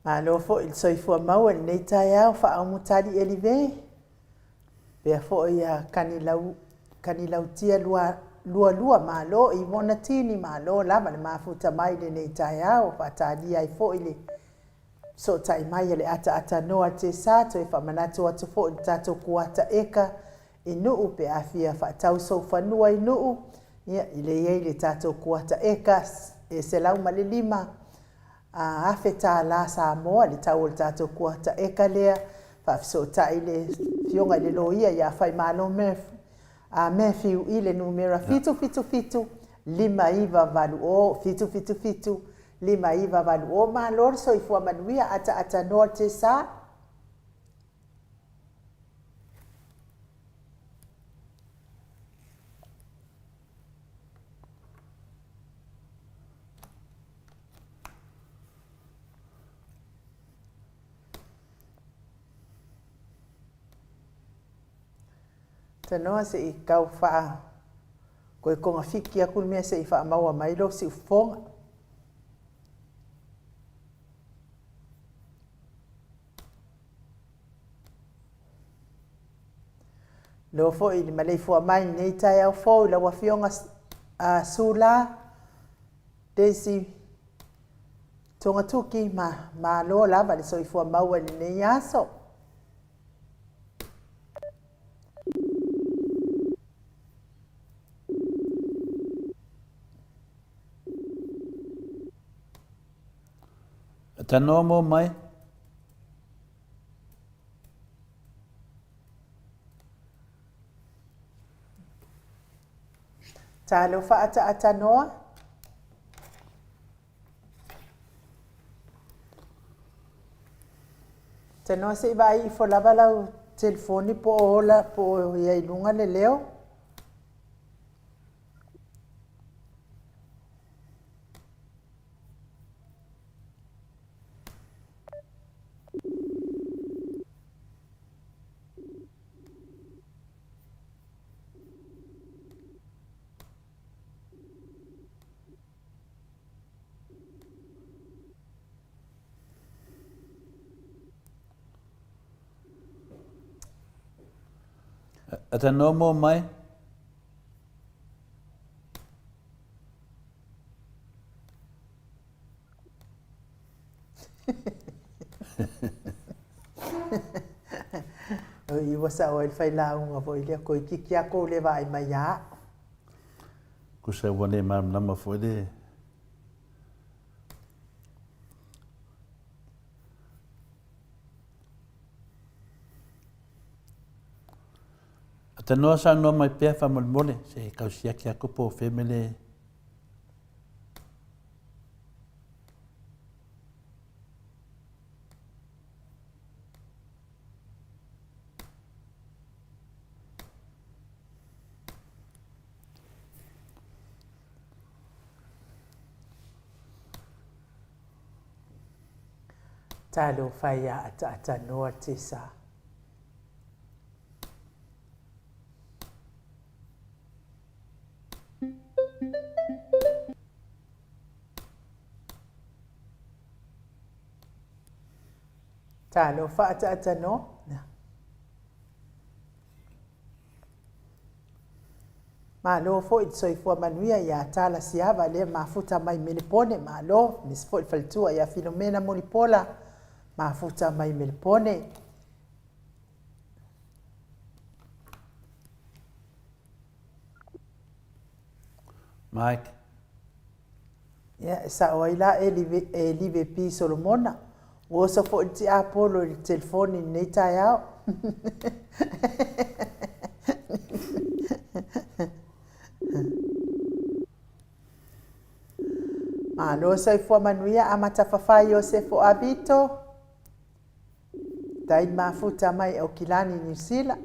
Malo fo il soifua mau el nei tai au fa au mutali elive. Pea fo ia kanilau tia lua malo i mona tini malo lama le mafuta mai le nei tai au fa tali ai fo ile. So tai mai le ata noa te sa to e fa manatu atu fo il tato kuata eka i nuu pe afia fa tau so fanua i nuu. Ia ile ye le tato kuata eka e se lau malilima. Afeta la sa moa le tau le tatou kuata eka lea faafesoʻotaʻi le fioga i le loia ia fai malo me fiu i le numera fitu 555 malo le soifua manuia ata noa le tesā. Tanoa se i kau faa koe konga fiki aku mea se i faa maua mailo si ufonga. Leo fo i ni malei fua mai nei tai au fo i la wafionga sula desi tonga tuki ma lo lava le so i fua maua ni nei aso. Atanoa mo mai. Talo fa ata noa. Tanoa se vai i fo lava lau telefoni po ola po ia ilunga le leo. Atanoa mo mai. I wasa o il fai la unga vo ilia ko iki ako le vai mai ya. Ko se wane mam nama fo de. Atanoa sa no mai pea fa mole se kausia ki ako po family. Talo fai ya ata noa tisa. Talo fa ata no. Malo fo i soifua manuia ia tala siava le mafuta mai melepone malo mis fo i faltua ia Filomena Molipola mafuta mai melepone. Mike. Ia sa o ila e live pi Solomona. Wo so fo ti Apollo il telefoni nei taiao. Lo sai fo manuia amata fafai o se fo abito. Dai mafuta mai o kilani New Zealand.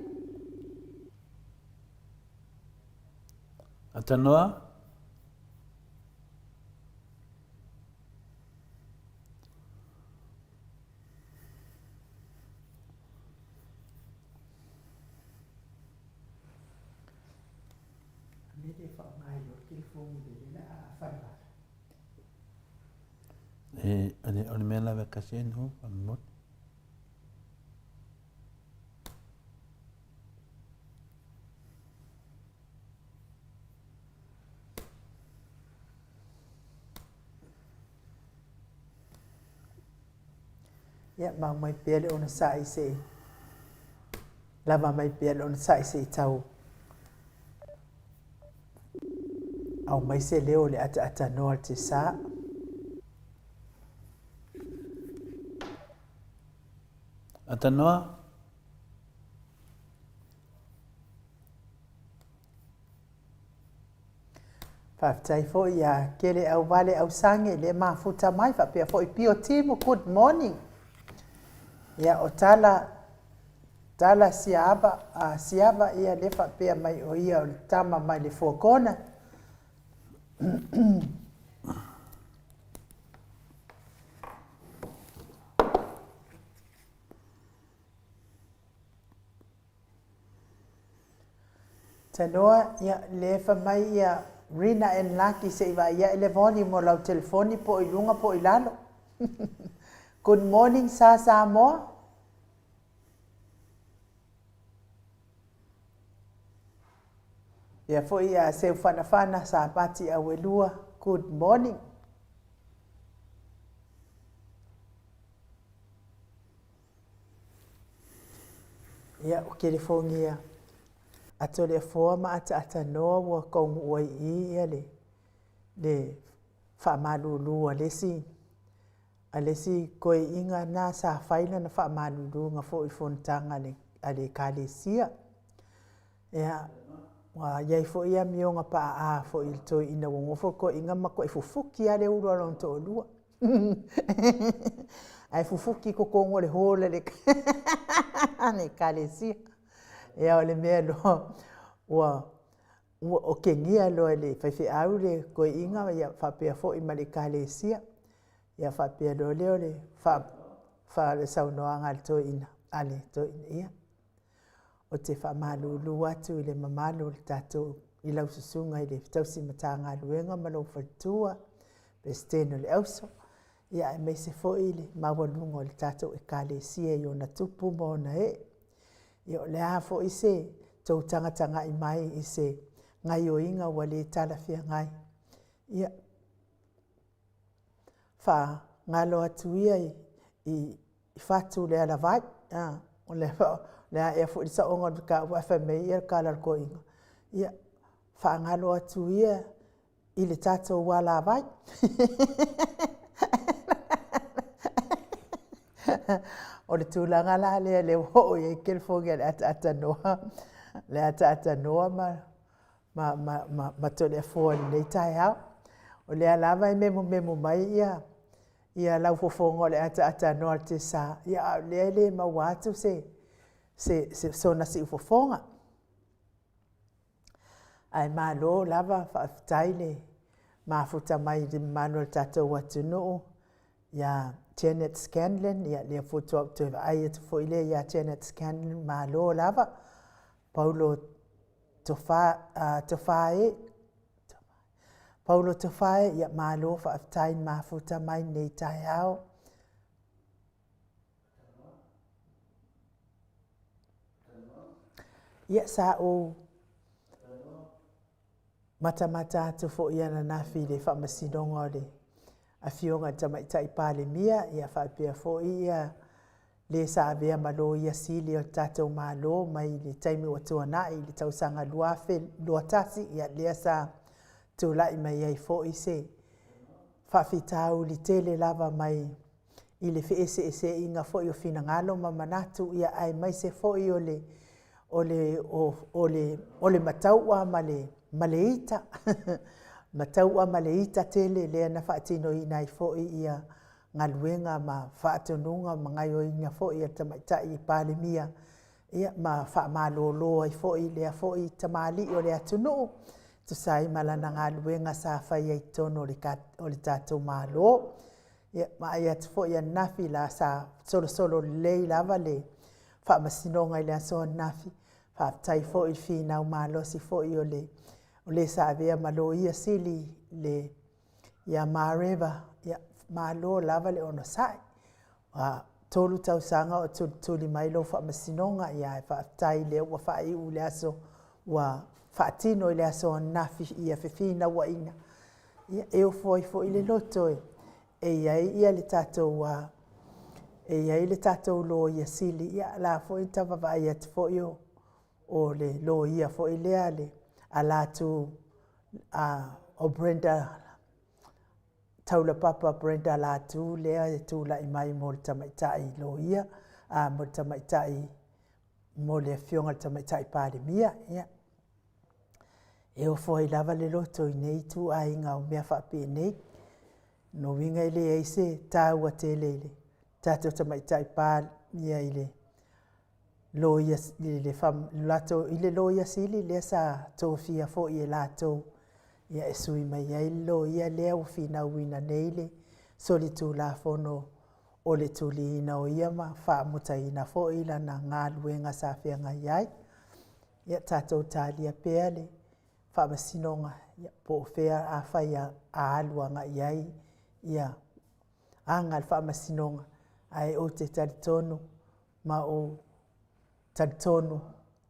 Atanoa? Ole mea lawe kasi no, amot. Ia mau mai pele ona sai se. Lava mai pele ona sai se tau. Au mai se leo le ata noa te sa. Atanoa? Whaftai fo ia kele au vale au sange le mafuta mai whapea fo i pio timu good morning. Ia o tala siaba ia le whapea mai o ia o tama mai le fuakona. Tanoa ia le mai ia Rina and Lucky se iwa ia ele volume o lau telefoni po i lunga po i lalo. Good morning sa moa. Ia fo ia se whanawhana sa pati a welua. Good morning. Ia o telefoni ia. Ato le foa ma ata noa ua kongu ua i ia le whaamalulu a lesi. A lesi koe inga nā sa whaina na whaamalulu ngā fo i whontanga ale kālesia. Ia wa iai fo ia mionga pa a fo i toi ina wongofo ko inga mako e fufuki ale uru alon to olua. Ai fufuki ko kongo le hola le kālesia. Ia o le mea lo o kengia lo le whaiwhi au le koe inga ia whapea fo i male kālesia. Ia whapea lo leo le wha le saunoa ngā le toi ina. Ale toi ina ia. O te whamalulu atu i le mamalo le tātou i lau susunga i le tausi mata ngā luenga malo whaitua. Pe steno le auso. Ia e mei se fo i le mawalunga o le tātou e kālesia i o na tupu mo na e. Ia o le a fo i se tau tanga i mai i se ngai o inga ua le tala fia ngai. Ia wha ngalo atu ia i whatu le ala vai. O le a ea fo i sa onga ka ua whamei ia ka larko inga. Ia wha ngalo atu ia i le tātou wala vai. O le tūlanga la le ho e kelfonga le ata noa. Le ata noa ma to le fo le tai au. O le alava e memo mai ia lau fofonga le ata noa te sa. Ia le mawatu se sona si fofonga. Ai malo lava whaftai le mafuta mai di manual tatou watu noo. Ia Janet Scanlon, ia le foto au te ai te fo ile ia Janet Scanlon malo lava. Paulo Tofae. Paulo Tofae ia malo whaftai mafuta mai nei tai au. Ia sa o Matamata atu fo ia na nafi le whamasinonga o le a fionga tamaitai pāle mia ia whapea fo ia le sa avea malo ia sili o tātou malo mai le taimi o tuanai le tausanga luafe luatasi ia lea sa tūlai mai ai fo i se whawhitau li tele lava mai i le wheese ese inga fo i o fina ngalo ma manatu ia ai mai se fo i o le mataua ma le ita mataua ma le ita tele lea na whaatino i nai fo i ia ngaluenga ma whaatonunga ma ngai o inga fo i a tamaitai i pāle mia ia ma whaamalo ai fo i lea fo i tamali o le atunu tu sai malana ngaluenga sa whai ai tono o le tātou malo ia ma ai atu fo i a nafi la sa solo lei lava le whaamasinonga i le aso nafi whaatai fo i whina malo si fo i o le sa avea malo ia sili le ia mareva ia malo lava le ono sai tolu tausanga o tuli mai lo whaamasinonga ia whaatai le ua whai u le aso ua whaatino i le aso nafi ia whiwhina ua ina ia eo fo i le loto e iai ia le tātou e iai le tātou lo ia sili ia la fo i tawawai atu fo i o le lo ia fo i lea le ala tu o Brenda taula papa Brenda la tu lea e tu la mai mo le tamaitai lo ia mo le tamaitai mo le fionga le tamaitai pāle mia ia e o foi lava le loto i nei tu a inga o mea whape nei no winga ile eise tāua te lele tātou tamaitai pāle mia ile lo ia le fam lato ile lo ia sili le sa tofia fo i lato ia e sui mai ai lo ia le o fina wina neile soli tu la fono o le tuli na o ia ma fa mutaina fo i la na ngaluenga sa fianga iai ia tatou talia pele fa masinonga ia po fea a faia a aluanga iai ia angal fa masinonga ai o te talitonu ma o talitonu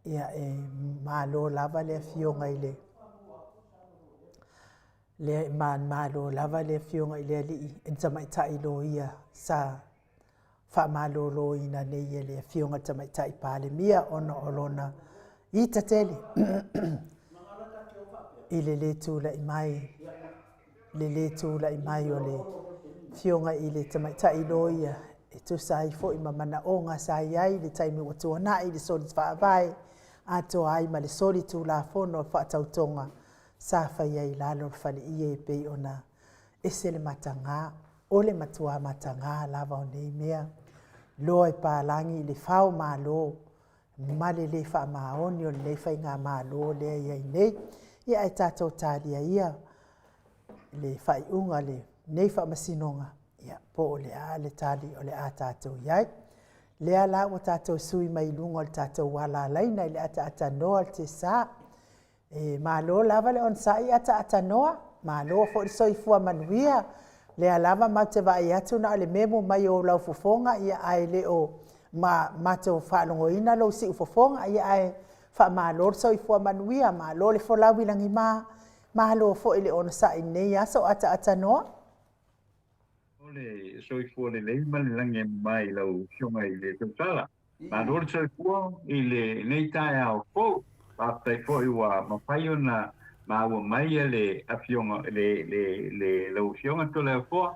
ia e malo lava le fionga ile le malo lava le fionga ile li en tamaitai lo ia sa fa malo lo ina nei le fionga tamaitai pāle mia ona olona i tatele ile le tula i mai le tula i mai o le fionga ile tamaitai lo ia e tu sai fo i mamana onga sai ai le taimi o tuana i le soli whaavai ato ai ma le soli tu la fono whaatautonga sa whai ai lalo whale i e pei ona ese le matanga o le matua matanga lava o nei mea loa i pālangi le whao mā lo male le wha maoni o le whai ngā mā lo le iai nei ia e tātou tālia ia le whai unga le nei wha masinonga ia po o le a le tali o le a tātou iai lea la o tātou sui mai lunga o le tātou wala laina i le ata noa te sā e malo lava le on sai ata noa malo fo so i fua manuia le lava ma te vai atu na le memo mai o lau fofonga ia ai le o ma to fa longo ina lo si fofonga ia ai fa malo so i fua manuia malo le fo lawi langi malo fo ile on sai nei aso ata noa ole so i fua le mal langi mai lo shonga ile tala malo so i fua ile nei tai au fo tai foi wa mafai ona ma wa mai le afionga le lo fionga to le fo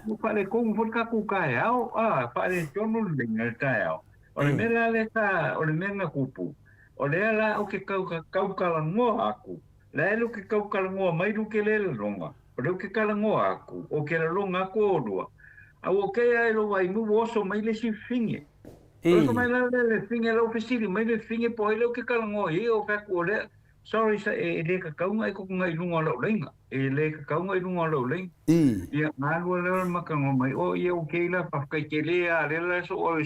no fa le kong fo ka ku kai au fa le tono le ngal tai au o le mera le ta o le menga kupu o le ala o ke kau kala ngo aku le lo ke kau kala ngo mai lu ke le longa o le ke kala ngo aku o ke la longa ko do au ke ai lo vai mu oso mai le si finge Pero mai le finge lo fesili mai le finge po ele ke kalango e o ka ko le sorry sa ele ka kaunga ko ngai lunga lo lenga ele ka kaunga lunga lo lenga ia malu le makango mai o ia o ke la pa ka ke le a le so o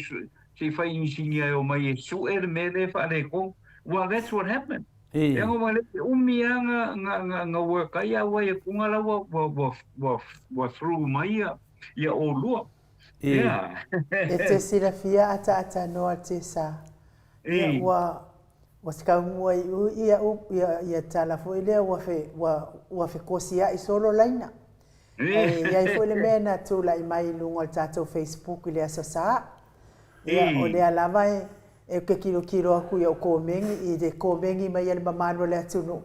si fa insinia o mai su me le fa le ko well that's what happened ia o mai umia nga work ia wa ia kunga la wa through mai ia o lua e te sirafia ata noa te sa ia o se kaunua i u ia tala foi lea ua fe kosia i solo laina. Ia i foi le mea na tula i mai lunga o tātou Facebook i lea sasa. Ia o lea lava e ke kilo aku ia o kōmengi i de kōmengi mai ele mamano lea tunu.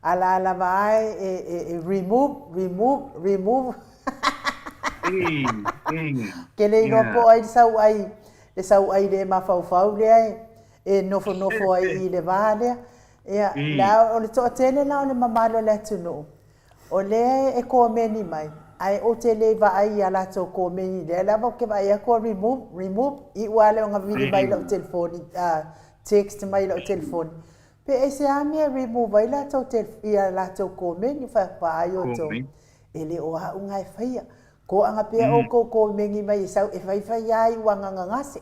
Ala lava ai e remove. Ke le inopo ai le sau ai le mafau lea e nofo ai i le vale. Ia, la o le toa tene la o le mamalo le tunu. O le e kōmeni mai. Ai o te le va ai ala to kōmeni le. La va ke va ia ko remove. I wale o ngā vili mai la o telefoni. Text mai la o telefoni. Pe e se amia remove ai la to ia la to kōmeni fa ai o to. E le o ha unga e whaia. Ko anga pia o kōmengi mai sau e whai ai wanga ngase.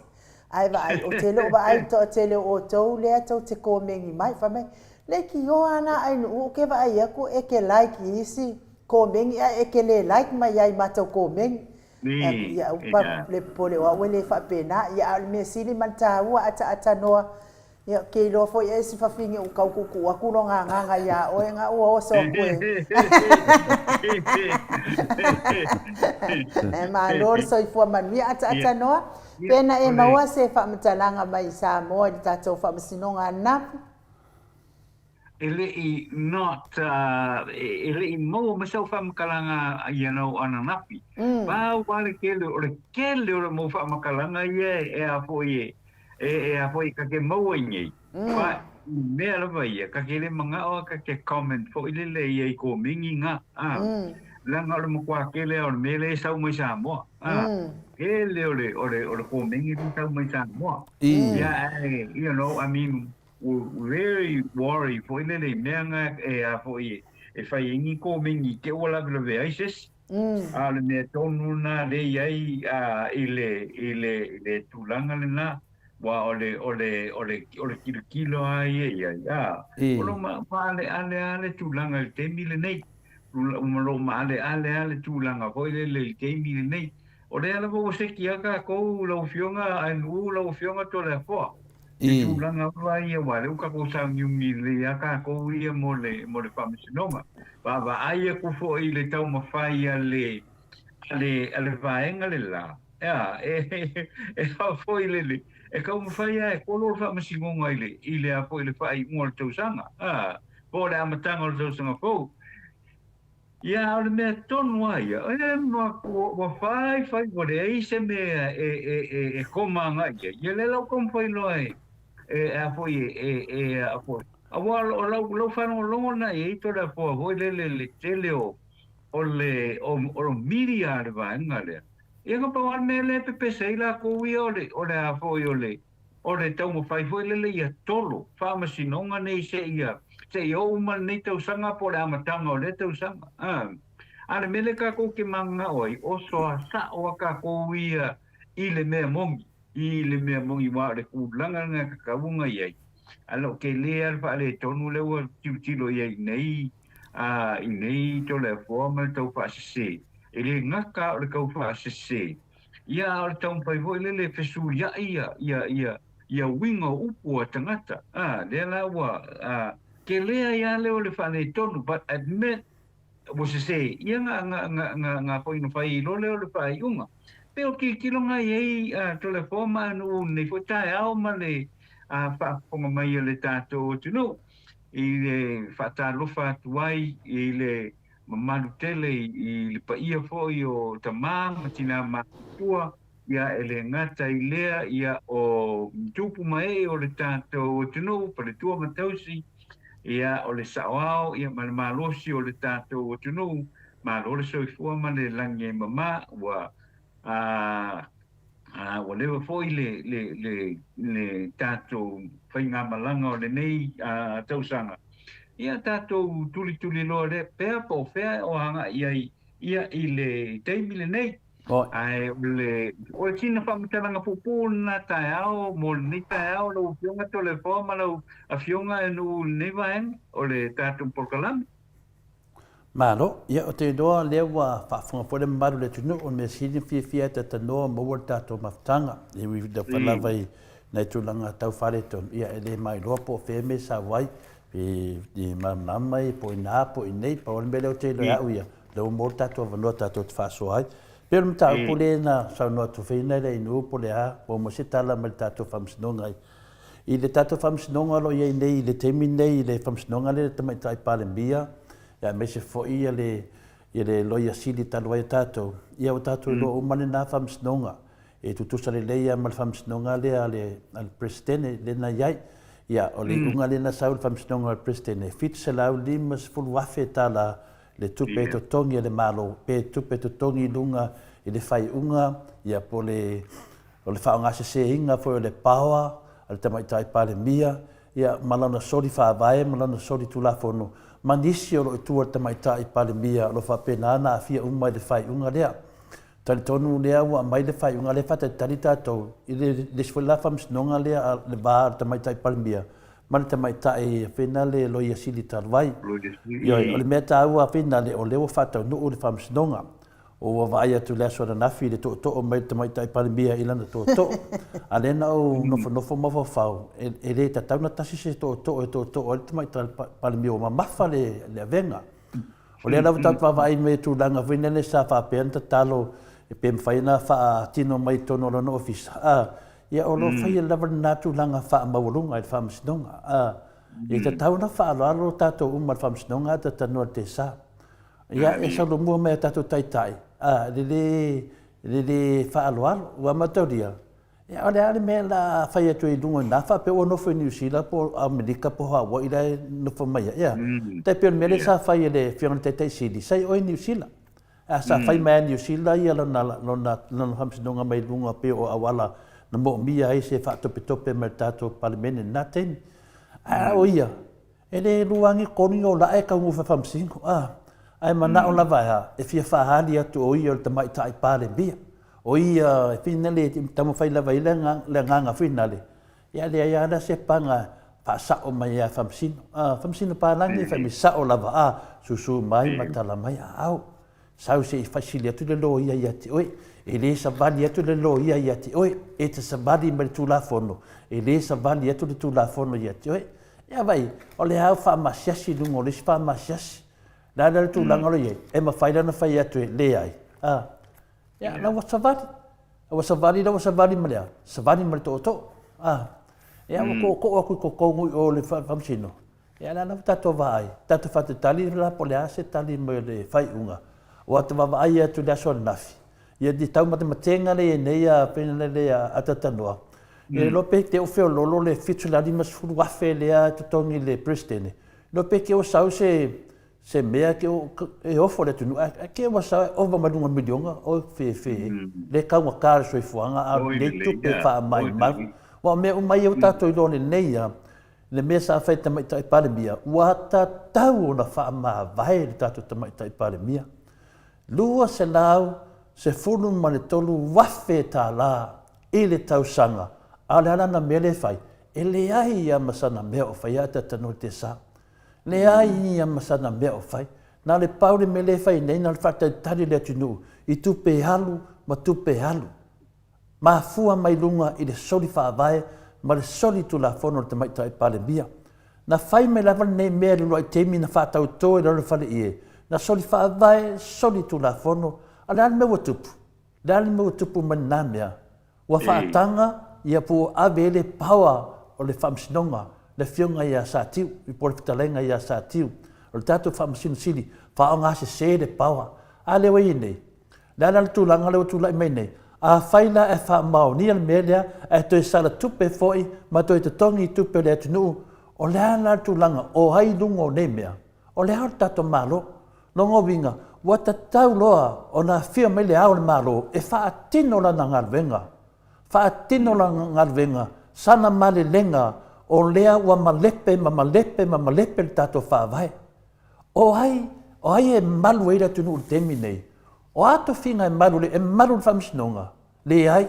Ai va ai o tele o va ai to tele o to le to te kōmengi mai fa mai. Le ki o ana ai no ke va ai ko e ke like isi kōmengi e ke le like mai ai mato kōmengi. Ia upa le pole o wele fa pena ia me sili manta ua ata noa. Ia ke lo fo e si fa fingi o kau kuku aku no nga ia o nga o so koe. E ma lor so i fo manu ata noa. Pena e maua se fa mtalanga mai sa mo i tatou fa msinonga na. Ele I not ele I mo masau fa mkalanga ananapi. Ba wale kele o mo fa mkalanga ye e apo ye. E apo I kake mo ngi. Ba me ala vai ka kele manga o ka ke comment fo ile ye ko mingi nga. Langa o mo kwa kele o mele sau mo sa mo. Ele o ko mingi sau mo sa mo. Yeah, you know, I mean very worried for ile menga e apo e fai ngi ko mingi ke wala bele aises. Ale me tonu na le ai ile tulanga le na wa ole kilo ai ya ono ma ale tulanga te mile nei lo ma ale tulanga ko le te mile nei ole ala bo se kia ka ko lo fionga anu lo fionga to le fo tulanga vai wa le ka ko sa mile ya ka ko ia mo le famisinoma ba ai ku fo ile tau ma fai ale vaenga le la ya e fo ile e kau mawhaia e kolo wha masingonga ile a po ile whai ngol tausanga. Po le amatanga o tausanga po. Ia ole mea tonu ai, e noa kua whai o le eise mea e koma ngai. Ia le lau kom whai loa e a po e a po. A wa o lau whano longo na e ito da po, hoi le tele o media le vaenga lea. Ia ka pawar me le pepe seila ko wi ole a foi ole tau mo fai foi le ia tolo fa masinonga nei se ia se o man nei tau sanga po le amatanga ole tau sanga ale mele ka ko ke manga oi o so sa o ka ko wi ile me mongi wa le ku langa nga ka bunga ia alo ke le al fa le tonu le o tilo ia nei nei to le forma tau fa se ele ngaka o le kau wha se ia o le taun pai hoi le fesu ia winga upu a tangata le la wa ke lea ia le o le whane tonu but admit o se ia nga poi no whai lo le o le whai unga pe o ki kilonga iei to le forma anu nei fotai au ma le whaaponga mai le tātou tunu I le whaatalofa tuai I le mamalu tele I le paia foi o tamā matina matua ia ele ngata I lea ia o tupu mai o le tātou tunu pa le tua matausi ia o le saoao ia ma le malosi o le tātou tunu malo le soifua ma le langi mama wa wa lewa foi le tātou whainga malanga o le nei tausanga ia tātou tuli loa le pēr po whea o hanga ia I le teimi le nei. Ai o le tina whamataranga pupu na tae ao, mo le nei tae ao, lau fionga to le whama lau a fionga enu nei vaen o le tātou porkalami. Malo, ia o te noa lewa whaafunga pole maru le tunu o me sini fia te tanoa maua tātou maftanga. I wi da whalawai nei tūlanga tau whare tonu. Ia e le mai roa po wheme sa wai, i mamai, po i nā, po i nei, pa ole mele o te loa au ia. Leo mō tātua wanoa tātua te whāso ai. Pero mta o pole na sau noa tu whena le inu pole a, po mo se tala mai tātua whamsinonga ai. I le tātua whamsinonga lo iei nei, i le temi nei, i le whamsinonga le tamai tai pāle mbia. Ia me se fo ia le loia sili talo ai tātou. Ia o tātou lo umane nā whamsinonga. E tutusa le leia mal whamsinonga le al presidente le na iai. Ia o le unga le na sau le whamsinonga al presidente. Fit se lau limas fulu wafe tala le tupe to tongi le malo. Pe tupe to tongi lunga i le whai unga. Ia po le whaonga se inga fo le paua. Al tamai tai pale mia. Ia malana sori whaavae, malana sori tulafono. Manisi o lo itua tamai tai pale mia. Lo whapena ana a fia umai le whai unga lea. Tali tonu lea ua mai le whai unga le whata tali tātou. I le swela whamsinonga lea le bār tamai tai pale mia. Mani tamai tai whena le loia sili tarwai. Ioi, o le mea tā ua whena le o leo whatau nuu le whamsinonga. O wa vai atu le asora nafi le to o mai tamai tai pale mia ilana to. Alena o nofo mafa whau. E le ta tauna tasi se to o le tamai tai pale mia o mamafa le avenga. O le lau tau vai me tu langa whena le sa whapeanta talo e pe mwhaina wha tino mai tono lana ofisa. Ia o lo whai lava na tu langa wha maurunga i whamsinonga. E ta tauna wha alo tātou umar whamsinonga ta tanua te sa. Ia e sa lo mua mea tātou tai. Lele whaaloalo, ua matauria. Ia ole ale mea la whai atu i lunga nā wha pe o nofo i New Zealand po Amerika po Hawaii i rai nofo mai. Ia, tai peo mele sa whai ele whianga te sili, sai oi New Zealand. Sa whai mea New Zealand ia lona hamsinonga mai lunga pe o awala na mo mia ai se whaatope mai tātou palimene nā teni. O ia, ele luangi koni o la e ka ngu whamsingo. Ai mana o lava ha e fia whahali atu o ia o tamai tai pāle bia. O ia e whina le tamu whai lava i le nganga whina le. Ia le ai ana se panga whaasa o mai a whamsino. Whamsino pālangi whai mi sa o lava susu mai matala mai au. Sau se i whaisili atu le lo ia ia te oe. E le sa vali atu le lo ia ia te oe. E te sa vali mai tu la fono. E le sa vali atu le tu la fono ia te oe. Ia vai, o le hau whaamasiasi lungo le si whaamasiasi. Nada tu langalo ye, e ma faida na fai atu le ai. Ya, na wa savali. Wa savali malea. Savali mal to. Ya ko ngui o le famsino. Ya na tato vai. Tato fatu tali la polea se tali mo le fai unga. Wa te va ai atu da so nafi. Ia di tau mate matenga le nei a pena le atatanoa. E lo pe te o feo lolo le fitu la di mas fu wa fe le a tongi le presidente. Lo pe ke o sau se mea ke e ofo le tunu ke wa sa o va madunga milionga o fe le ka wa kar so fuanga a le tu pe fa mai wa me o mai o tato i lone nei le me sa fa ta mai tai pale mia wa ta tau na fa ma vai le tato ta mai tai pale mia lua se lau se fulu ma le tolu wa fe ta la i le tau sanga ala na mele fai ele ai ia masana me o fa ya ta tano te sa le ai ia masana mea o whai. Nā le paure me le whai nei, nā le whaktai tari le tunu, i tupe halu, ma tupe halu. Mā fua mai lunga i le soli whaavae, ma le soli tu la whono te mai tai pale mia. Nā whai me lawa nei mea le roi temi na whātau tō i rana whale ie. Nā soli whaavae, soli tu la whono, a le alme watupu. Le alme watupu mani nā mea. Wa whaatanga, ia pu avele paua o le whamsinonga. Le fionga ia sa tiu, i pole fitalenga ia sa tiu. O le tātou whamasino sili, whaonga se le paua. A le wai nei. Le ana le tūlanga le o tūlai mai nei. A whaila e whamao ni al melea, e toi sala tupe foi, ma toi te tongi tupe le atunu. O le ana le tūlanga, o hai lungo nei mea. O le hao tātou malo, longo winga, wa ta tau loa, o na fia mai le ao le malo, e whaatino la na ngalwenga. Whaatino la ngalwenga, sana male lenga, o lea ua malepe le tātou whaavae. O ai e malu eira tunu ur temi nei. O ato whinga e malu le whamisinonga. Le ai.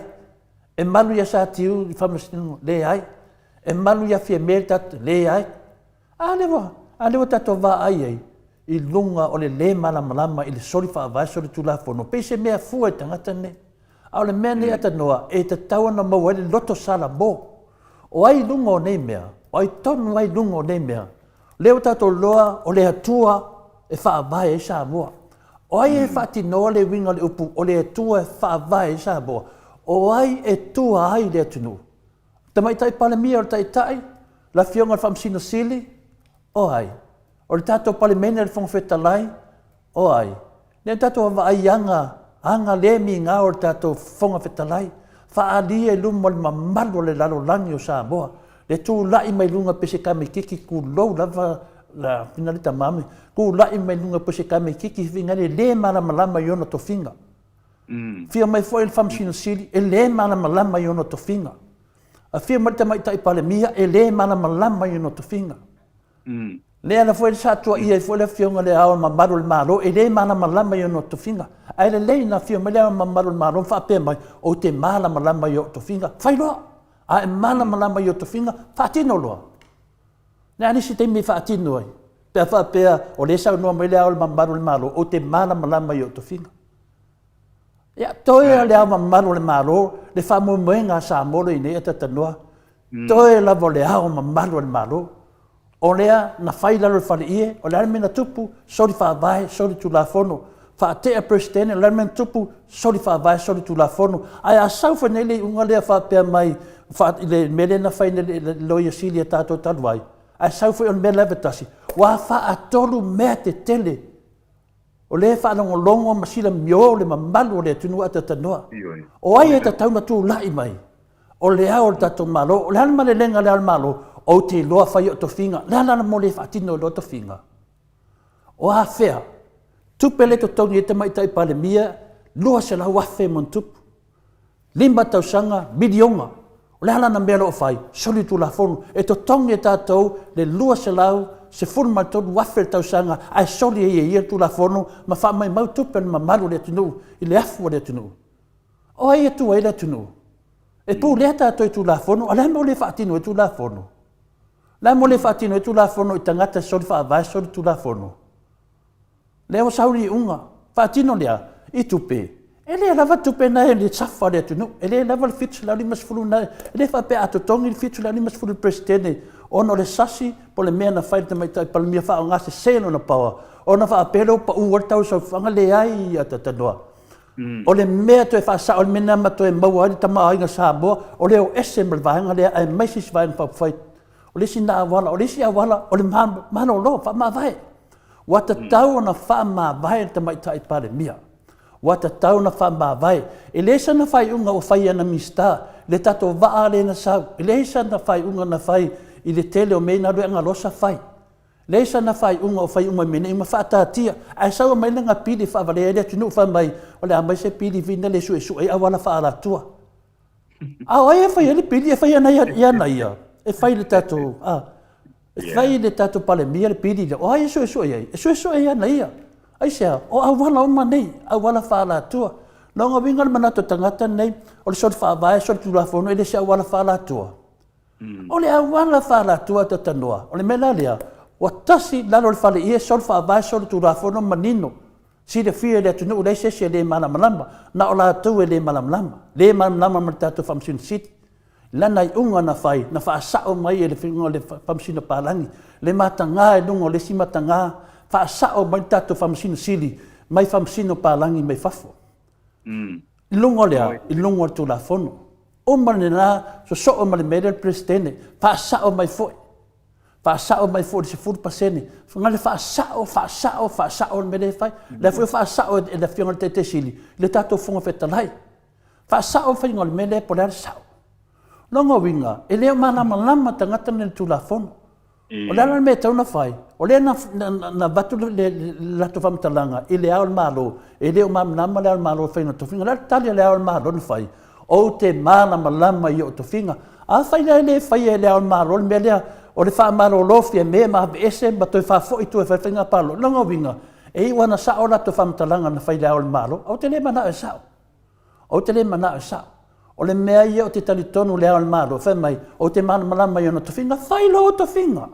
E malu ia sa tiu i whamisinonga. Le ai. E malu ia fia mele tatu. Le ai. Alewa tātou wā ai ei. I lunga o le malama i le sori whaavae sori tu la whono. Peise mea fua e tangata nei. Au le mea nei ata noa e te taua na maua le loto sala mo. O ai lungo nei mea, o ai tonu ai lungo nei mea. Leo tato loa o le atua e whaavae e Samoa. O ai e whaatinoa le winga le upu o le atua e whaavae e Samoa. O ai e tua ai le atunu. Tamai tai palemia o tai tai, la fionga le whamsino sili, o ai. O le tato palemene le whangwhetalai, o ai. Le tato wa ai anga le mi ngā o le tato whangwhetalai. Whaalia e lumo le mamalu le lalo langi o Samoa. Le tū lai mai lunga pese kame kiki ku lou lava la pinalita mame. Ku lai mai lunga pese kame kiki vingane le malama yono to finga. Fia mai foi il famsino sili e le malama yono to finga. A fia marita mai tai palemia e le malama yono to finga. Le ala foi sa tua ia foi la fionga le ao mamaru le malo e le malama yono to finga. Ai le na fia mai le mamaru le malo fa pe mai o te malama yono to finga. Fai loa. A e malama yo to finga fatino loa. Ne ani si te mi fatino ai. Pea fa pea o le sa no mai le ao mamaru le malo o te malama yo to finga. Ya toe le ao mamaru le malo le fa mo moenga sa molo ine e tatanoa. Toe la vo le ao mamaru le malo. O lea na fai la le fale ie o le mena tupu sori fa vai sori tu la fono. Fa te a presidente le mena tupu sori fa vai sori tu la fono. Ai a sau fa nele unga le fa pea mai fa le mele na fai le loia silia tato talwai. Ai sau fa on mele vetasi. Wa fa atolu me te tele. O le fa longo masila mio le mamalu le tunu ata tanoa. O ai e tatau na tu lai mai. O le ao tato malo, o le alma le lenga le almalo, o te loa fai o to finga, le alana mo le fatino lo to finga. O a fea, tupele to tongi e te mai tai pale mia, loa se la wafe mon tupu. Limba tau sanga, bidionga, o le alana melo o fai, soli tu la fonu, e to tongi e tatou, le lua se lau, se forma todo wafe tau sanga, ai soli e ia tu la fonu, ma fa mai mau tupe ma malu le tunu, i le afu le tunu. O ai e tu ai le tunu. E pū lea tātou e tū la fono, a lea mo le whaatino e tū la fono. Lea mo le whaatino e tū la fono i tangata sori whaavai sori tū la fono. Lea o sauri unga, whaatino lea, i tupe. E lea lava tupe na e le tsafa lea tunu, e lea lava le fitu la limas fulu na, e lea whape atotongi le fitu la limas fulu presidente, ono le sasi, po le mea na whaita mai tai palamia wha o ngase seno na pawa, ona wha apelo pa uwartau sa whanga le ai a tatanoa. O le mea to e whaasa o le mena ma to e maua ali tama ainga Samoa, o le o ese mal vahanga lea ai maisis vain whapwhait. O le si nā wala, o le si awala, o le mana o lo, wha maa vai. Wata tau na wha maa vai te mai tai pare mia. Wata tau na wha maa vai. E le sa na whai unga o whai ana mista, le tato waa le na sau. E le sa na whai unga na whai i le tele o mei na rue anga losa whai. Leisa na fai unga o fai unga mene ima whaatatia. Ai sau mai nga pili whaavale e lea tunu whamai. O le amai se pili vina le su e su e awala whaalatua. Au ai e fai ele pili e fai ana iana ia. E fai le tato. E fai le tato pale mia le pili le. O ai e su e ia. E su e iana ia. Ai sea. O awala oma nei. Awala whaalatua. Longa winga le manato tangata nei. O le sori whaavai sori tulafono e le se awala whaalatua. O le awala whaalatua te tanoa. O le mena lea. O tasi lalo le fale ia sol whaavai sol tu rafono manino. Si le fia le tunu le sese le malamalama. Na o la tau e le malamalama. Le malamalama ma tatu whamsina siti. Lana i unga na whai. Na whaasao mai e le whinga le whamsina palangi. Le matanga e lungo le si matanga. Whaasao mai tatu whamsina sili. Mai whamsina palangi mai whafo. Lungo lea. I lungo tu rafono. O mani na so o mani mele presidente. Whaasao mai foi. Whaasao mai fōri se 4%. Ngale whaasao me le whai. Le fui whaasao e le whionga te sili. Le tātou whunga whetalai. Whaasao whainga le mele po lea sao. Longa winga, e leo malama tangata ne tu la fono. O lea me tauna whai. O lea na vatu le lato whamtalanga. E lea o malo. E leo malama lea o malo whaina to whinga. Lea tali lea o malo na whai. O te malama i o to whinga. A whai le whai e lea o malo me lea. O le wha maro lofi e me ma ese ma toi wha fo i tu e whawhinga palo. Longa winga, e iwa na sao la to whamtalanga na whai lea o le maro, au te le mana e sao. O te le mana e sao. O le mea ia o te talitonu lea o le maro, whamai, o te mana malama i ona to whinga, whai lo o to whinga.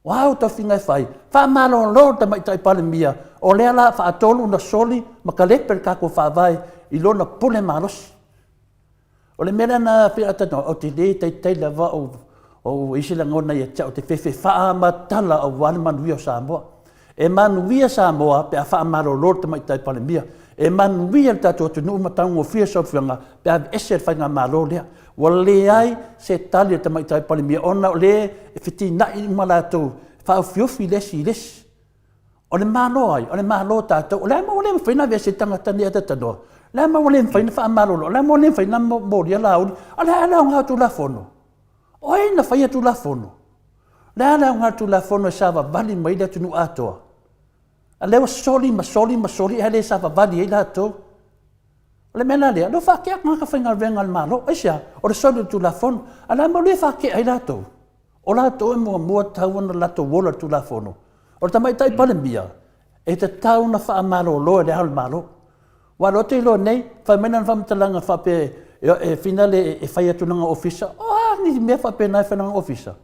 Wau to whinga e whai, wha maro lo ta mai tai pale mia, o lea la wha atolu na soli, ma ka leper kako wha vai, i lo na pule marosi. O le mera na fi atano o te le tai lava o isi la ngona ia tau te fefe faa matala o wale manuia o Samoa. E manuia Samoa pe a faa maro lor te mai tai palemia. E manuia le tatu atu nuu matango fia sa fianga pe a ese fai ngā malo lea. Wa le ai se tali te mai tai palemia. Ona o le e fiti na i malatou faa fiofi lesi lesi. O le malo ai, o le malo tatou. O le ma wale mwhina vea se tangata ni ata tanoa. Le ma wale mwhina faa malo lo. Le ma wale mwhina mori ala auli. Ale ala ngā tu la fono. O e na whaia tu la fono. Le ala ngā tu la fono e sawa vali mai le tunu atoa. A lewa soli ma soli hele sawa vali e la ato. O le mena lea, lo whakea ngā whainga venga le malo. E sia, o le soli tu la fono. A le ma le whakea e la ato. O la ato e mua tauana lato wola tu la fono. O le tamai tai palemia. E te tauna wha malo lo e le hao le malo. Wa lo te lo nei, wha mena whamtalanga wha pe e finale e whaia tunanga ofisa. Ni mea whape nai whananga ofisa.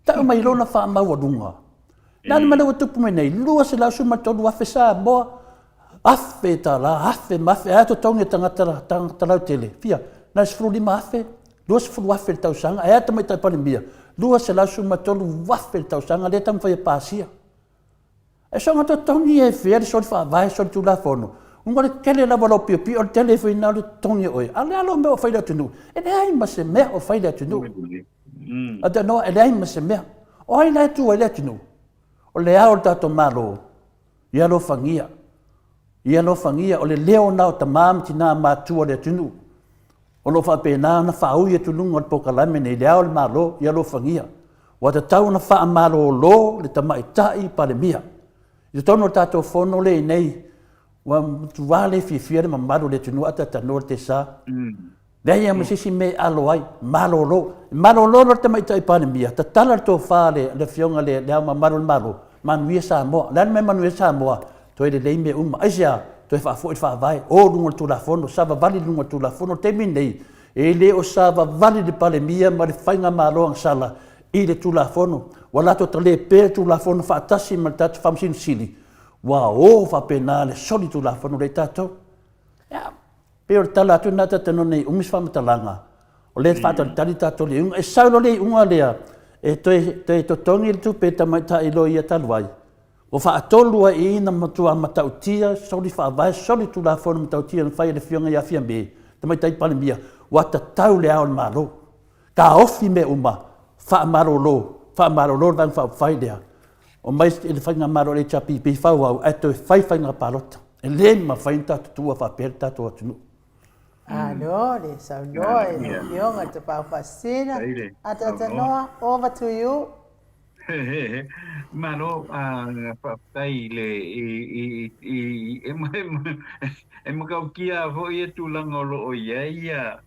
Tau mai rona wha maua runga. Nāni mana watupu me nei, lua se lau suma tolu afe sa moa. Afe ta la, afe mafe, ato tongi tangata lau tele. Fia, nai sifuru lima afe, lua sifuru afe le tau sanga, e ata mai tai pale mia. Lua se lau suma tolu afe le tau sanga, le tam whaia pāsia. E songa to tongi e fea, le sori wha vai, sori tu la fono. Unga le kele la wala pio pio, o le telefoni na le tongi oe. Ale alo mea o whaida tunu. E le ai ma se mea o whaida tunu. A te noa, e le ai ma se mea. O ai le tu, e le tunu. O le ao tato malo. Ia lo fangia. Ia lo fangia. O le leo nao ta maamti na matua le tunu. O lo whape na whaau ia tununga o le pokalame nei le ao le malo. Ia lo fangia. Wa te tau na wha malo lo le tamaitai pa le mia. I tono tato fono le nei. Wa tuwale fifia le mamaro le tunu ata tanor te sa. Lea ia masisi me alo ai, malo lo. Malo lo te mai tai pane mia. Ta tala to fale le fionga le lea mamaro le malo. Manuia Samoa. Lea me manuia Samoa. Toi le leime uma. Aisia, toi wha fo i wha vai. O lunga tu la fono, sava vali lunga tu la fono. Te minei. E le o sava vali le pale mia ma le whainga malo ang sala. I le tu la fono. Wala to tale pe tu la fono wha atasi ma le tatu whamsin sili. Wa o fa penale soli tu la fono le tato. Ya. Pero tala tu nata tano nei umis fa matalanga. O le fa tali tato le e saulo le unga lea. E toi to tongi tu pe ta mai ta ilo ia talwai. O fa atolu e ina matua matautia soli fa vai soli tu la fono matautia na fai le fionga ia fia be. Ta mai tai pale mia. Wa ta tau le ao malo. Ka ofi me uma fa malo lo van fa fai lea. O mai ele whainga maro le chapi pi whau au, ato e whainga palota. E le ma whainga tutua whapere tato atunu. No, le sau noa e fionga te pau whasina. Ata tanoa, over to you. Mano, whaptai le e makau kia ho ia tūlanga o lo o ia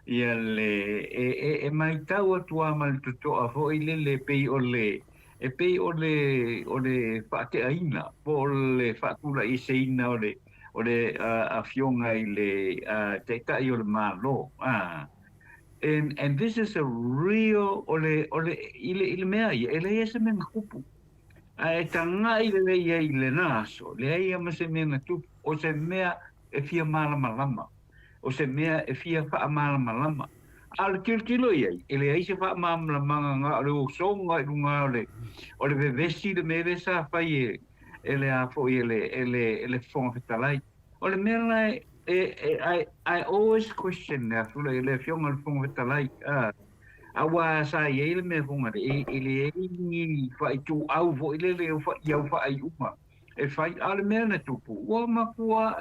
le mai tau atua mal tutoa ho ile le pei o le e pei o le whaateaina, po le whaakula i seina o le a fionga i le te kai o le malo. And this is a real o le mea ia, ele ia se menga kupu. E tanga i le ia i le naso, le ia ma se menga tupu, o se mea e fia malama lama, o se mea e fia wha malama lama. Al kilo ia, ele ai se wha mamla manga ngā le o songa i runga o le vevesi le mele sa whai ele a fo ele fonga whetalai. O le mele I always question that le fionga le fonga whetalai. Awa sa ele me fonga ele ni whai tu au fo ele le iau whai uma. E whai ale mele tupu. Ua makua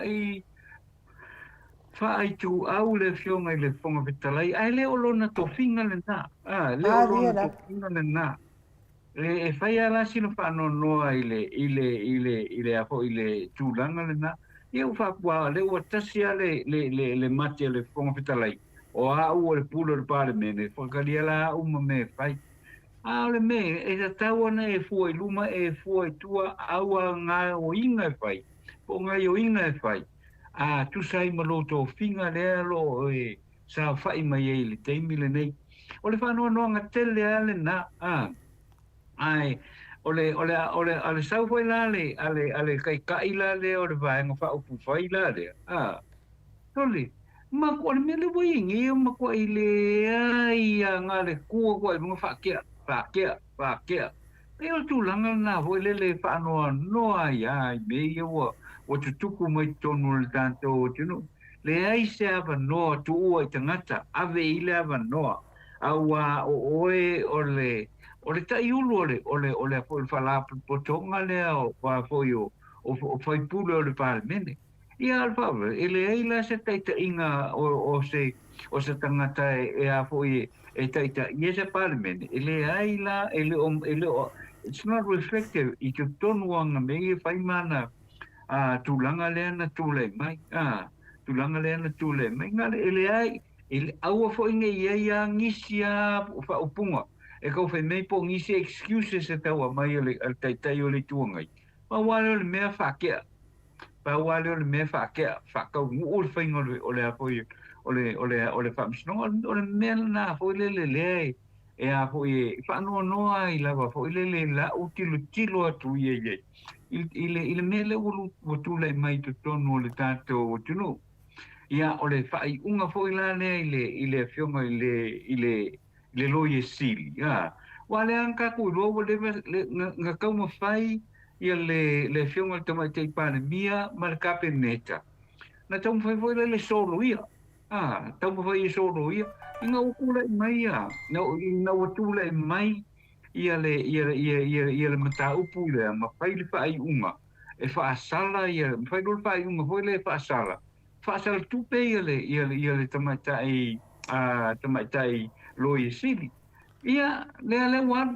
Whaai tu au le fionga i le fonga vitalai, ai le olona to finga le nā. Le olona to finga le nā. E whai ala sino whaano noa i le aho i le tūlanga le nā. Ia whakua le ua tasia le mate le fonga vitalai. O a ua le pula le pāle mene, whakari ala uma me whai. Le me, e ta tawana e fua i luma e fua i tua aua ngā o inga e whai. Po ngā o inga e whai. Tu sai maloto finga le lo e sa fai mai e le teimi le nei. O le whanua noa ngā tele ale na. Ai, o le sau fai la ale kai kai la le o le vaenga wha upu fai la le. Toli, ma ko me le voi ngi ma ko ile ai nga le ku ko mo fa ke e o tu langa na vo le fa no ai me yo o tu tuku mai tonu le tanto tunu le ai se ava no tu o tangata ave ile ava no awa o le tai ulu o le fo fala po tonga le o pa fo yo o fai pulo le palmene ia alfa ele ai la se taita inga o se tangata e a fo e taita ia se palmene ele ai la ele o it's not reflective I tu tonu anga me fai mana tulanga le na tule mai tulanga le na tule mai ngale ele ai ele au fo inga ia ngisia fa upunga e ko fe me po ngisi excuses e tawa mai ele tai tai o le tuangai pa wale le me fa ke pa wale le me fa ke fa ka u fe ngol o le apoio o le fa msno o le me na fo le e a fo e fa no ai lava fo le la utilo atu ye ile mele o tu le mai to tono le tato tunu ia o le fai unga fo ila le ile fionga ile lo ye sili wale anka ku lo le nga ka mo fai ia le fionga te mai te pa mia marka peneta na tau fai fo le solo ia tau fai solo ia inga u le mai na o tu le mai ia le mata upu le ma fai le fai unga e fa sala ia fai lo fai unga foi le fa sala tu pe ia le tamatai lo i sili ia le wa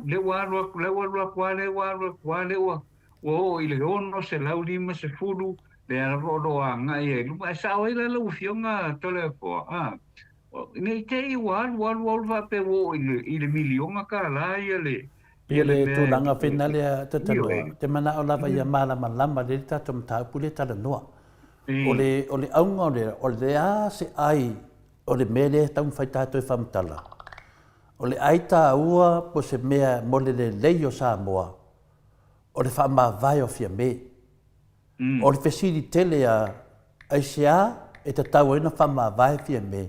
o ile ono se lau lima se fulu le ana ro anga ia lu ma sa o ile lu fionga tole po nei te wa va pe wo ile milionga ka la ia le Pele tu langa finale te tanoa. Te mana o lava ia malama le tato mta pule tala noa. O le aunga o le a se ai o le mele tau fai tato e whamtala. O le aita ua po se mea mole le leio sa moa. O le whama vai o fia me. O le fesiri tele a aisea e te tau ina whama vai fia me.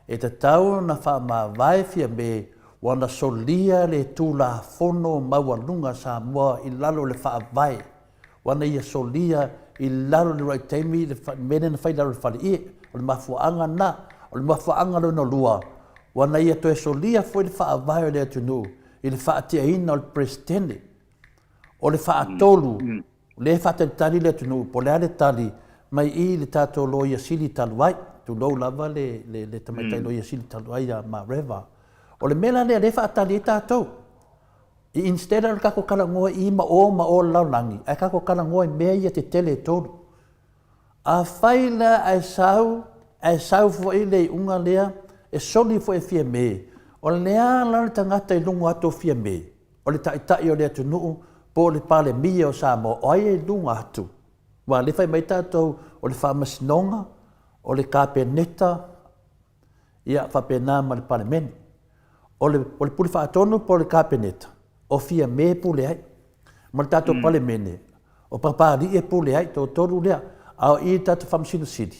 E te tau na whama vai fia me wana solia le tula fono mawalunga sa moa I lalo le whaavai. Wana ia solia I lalo le rai teimi le mene na whai lalo le whali e. O le mafuanga na, o le mafuanga lo na lua. Wana ia toe solia foi le whaavai o le atunu. I le whaatia ina o le presidente. O le whaatolu. Le whaatari le atunu. Po le ale tali mai I le tato lo ia sili taluai. Tu lo lava le tamaitai lo ia sili taluai a ma reva. O le mela le whaatali e tātou. I instead of kako kalangoa I ma o laulangi, ai kako kalangoa I mea ia te tele tonu. A whaila ai sau fo I le unga lea, e soli fo e fia me. O le lea lana tangata I lungu ato fia me. O le taitai o le atu nuu, po le pale mia o Samoa, o ai e lungu atu. Wa le whai mai tātou, o le whamasinonga, o le kāpeneta, ia whapena ma le pale meni. O le puli whaatonu po le kāpeneta. O fia me pule ai. Ma le tātou pale mene. O papari e pule ai, tō toru lea. Ao I tātou whamasino siri.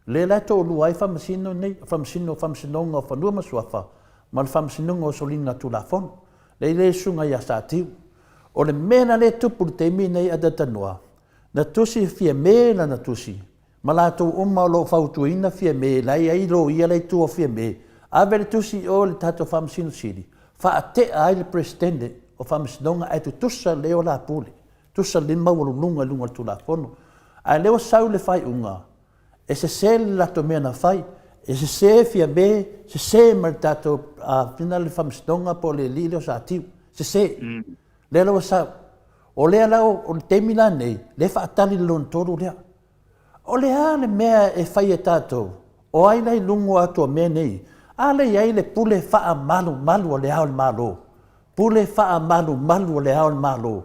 Le lai tō luai whamasino nei, whamasinonga o whanua masuafa. Ma le whamasinonga o solina tu la fono. Le sunga I a sātiu. O le mena le tupu le teimi nei a datanoa. Na tusi fia me la na tusi. Ma la tō umma o lo whautuina fia me, lai ai lo ia lai tu o fia me. Ave le tusi o le tato whamasino siri. Whaate ai le presidente o whamasinonga ai tu tusa leo la pule. Tusa lima lunga tu la fono. Ai leo sau le whai unga. E se le lato mea na whai. E se fia me, se ma le tato pina le whamasinonga po le li leo sa tiu. Se. Le leo sau. O lea lao o le temila nei. Le whaatali lon toru lea. O lea le mea e whai e tato. O ai lai lungo ato mea nei. Ale iai le pule faa malu o le hao le malo. Pule faa malu o le hao le malo.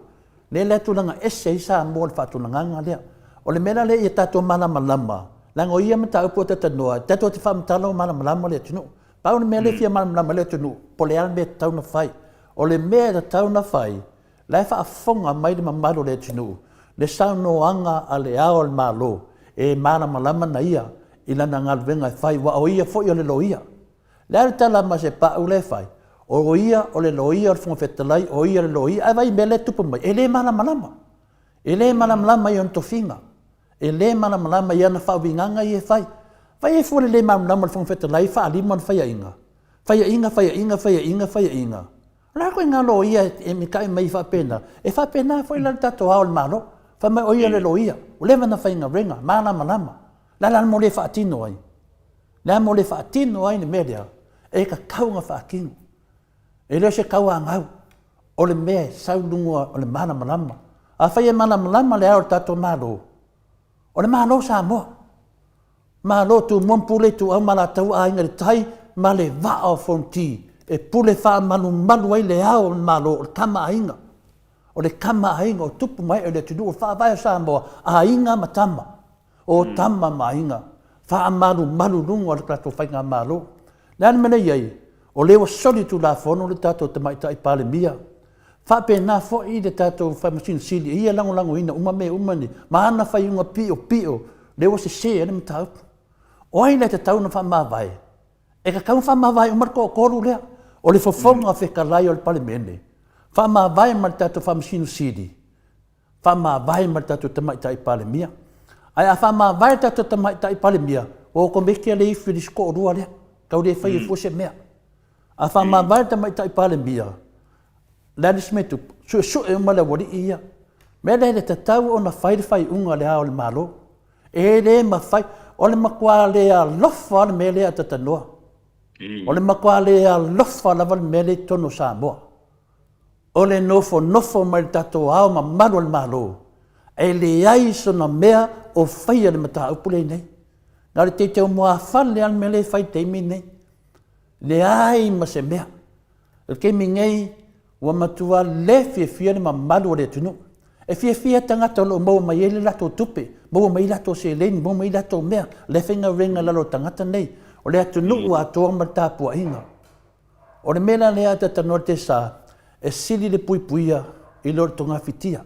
Le le tulanga ese isa mo le fatulanga lea. O le mena le ia tato malama. Langa o ia mata upo tata noa. Tato te wha matalo malama le tunu. Pau le mea le fia malama le tunu. Po le alme tau na whai. O le mea da tau na whai. Lai wha afonga mai le mamalo le tunu. Le sau noanga a le hao le malo. E malama na ia. lana ngāluenga e whai wa o ia fo i o le loia. Lea tala ma se pa u le whai. O ia o le loia o le whangwhetalai, o ia le loia, ai vai me le tupu mai. E le mana malama. E le mana malama i on tofinga. E le mana malama i ana whawinganga i e whai. Vai e fuare le mana malama le whangwhetalai, wha alima na whaia inga. Whaia inga. Rā koe ngā loia e mi kai mai whapena. E whapena fo i lana tato hao le malo. Wha mai o ia le loia. O le mana whainga renga, mana malama. Lala mo le whaatino ai. Lea mo le whaatino ai ni merea. E ka kaunga whaakingu. E leo se kaua ngau. O le mea saulungua o le mana malama. A whaia mana malama le ao tato malo. O le malo sa moa. Malo tu mompule tu au malatau a inga le tai ma le vaa o fonti. E pule wha malu ai le ao malo o le kama ainga. O le kama ainga o tupu mai o le tunu o wha vai o sa moa a inga matama. O tama ma inga. Wha malu lungo o le krato whainga malo. Leana mena iai. O lewa soli tu la fono le tato te mai tai pale mia. Wha pe na fo i le tato wha masina sili. Ia lango ina umame umani. Maana whai unga pio. Lewa se ane mtau. O ai le te tau na wha mawai. E ka kau wha mawai umarko o koru lea. O le fofonga whekalai o le pale mene. Wha mawai ma le tato wha masina sili. Wha mawai ma le tato te mai tai pale mia. Ai a wha mawai tato te mai tai pale mia. O ko mekia le ifi li sko o rua lea. Kau le whai e fose mea. A wha mawai te mai tai pale mia. Lani smetu, su e umale wari ia. Mea le te tau o na whai unga le hao le malo. E le ma whai, o le makua le a lofa le mele a tatanoa. O le makua le a lofa lava le mele tono sa moa. O le nofo mai tato ao ma malo le malo. E le ai so na mea o whai le mata upule nei. Nga le te teo moa whale al mele whai teimi nei. Le ai ma se mea. E ke mingei wa matua le fia ma malu le tunu. E fia tangata lo mo mai ele lato tupe, mo mai lato se leni, mo mai lato mea, le whenga renga lalo tangata nei. O le atunu wa atoa matapua inga. O le mela le ata tanoa te sa, e sili le puipuia i lor tonga fitia.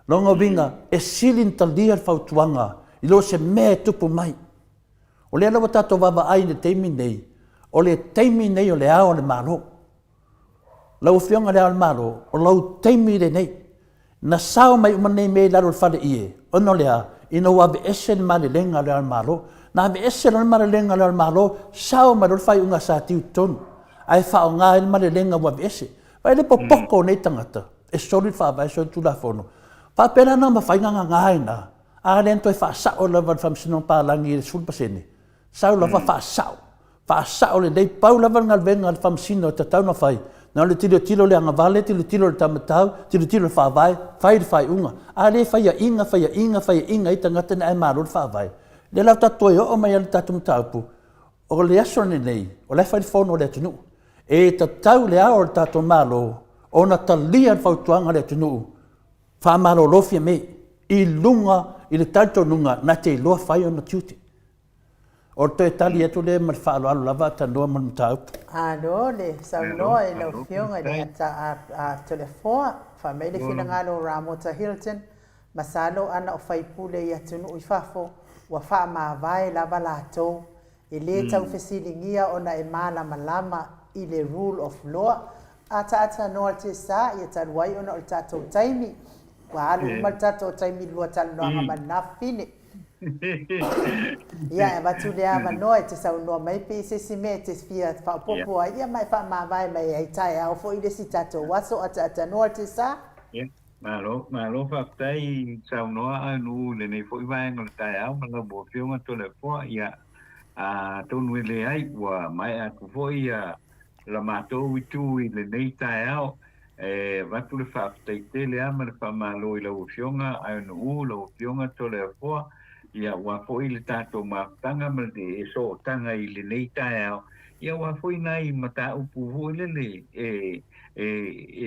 Longa winga, e sili ntalia fautuanga, i lo se mea tupu mai. O le alawa tato wawa ai le teimi nei, o le teimi nei o le ao le malo. Lau fionga le al malo, o lau teimi le nei. Na sao mai umanei mei laro le whale ie. Ono lea, ina wabe ese le male lenga le al malo. Na wabe ese le male lenga le al malo, sao mai lor whai unga sa tiu tonu. Ai whao ngā le male lenga wabe ese. Vai le popoko nei tangata. E soli whaaba, e soli tula fono. Whapena na ma whainga ngā ina. A lento e whaasao lava le whamsinong pālangi le sulpasene. Sao lava whaasao. Whaasao le nei pau lava ngal venga le whamsino te tauna whai. Nā le tilo le anga vale, tilo le tamatau, tilo le whaavai, whai unga. A le whaia inga i tangata na e maro le whaavai. Le lau tatoe o mai ale tatu mataupu. O le aso nei, o le whai whono le atunu. E tatau le ao le tatu malo, o na talia le whautuanga le atunu. Wha malo lofia me, i lunga, i le tatu nunga, na te loa whai o na tiuti. O te tali etu le ma whaalo alo lava tanoa ma mataupu. Ano le saunoa e lau fionga le ata a telefoa. Whamei le whina ngalo Ramota Hilton. Masalo ana o whaipule i atunu i whafo. Wa wha maa vai lava lātou. E le tau whesilingia ona e mana malama i le rule of law. Ata noa te sa i ataruai ona o le tātou taimi. Wa alu ma tātou taimi lua talo noa ngama nafine. Ia e watu lea manoa e te saunoa mai pe se si me te fia whaopopua. Ia mai wha maa vai mai ai tai au fo i le si tatou waso ata noa te sa. Malo whaktai saunoa anu le nei fo i vai ngol tai au ma ngabo fionga tole fo ia tonu le ai wa mai aku fo ia la matou i tu i le nei tai au watu le whaktai te le ama le whamalo i lau fionga anu lau fionga tole fo ia wa foi le tato ma tanga ma de so tanga i le nei tae ia wa foi nai mata upu le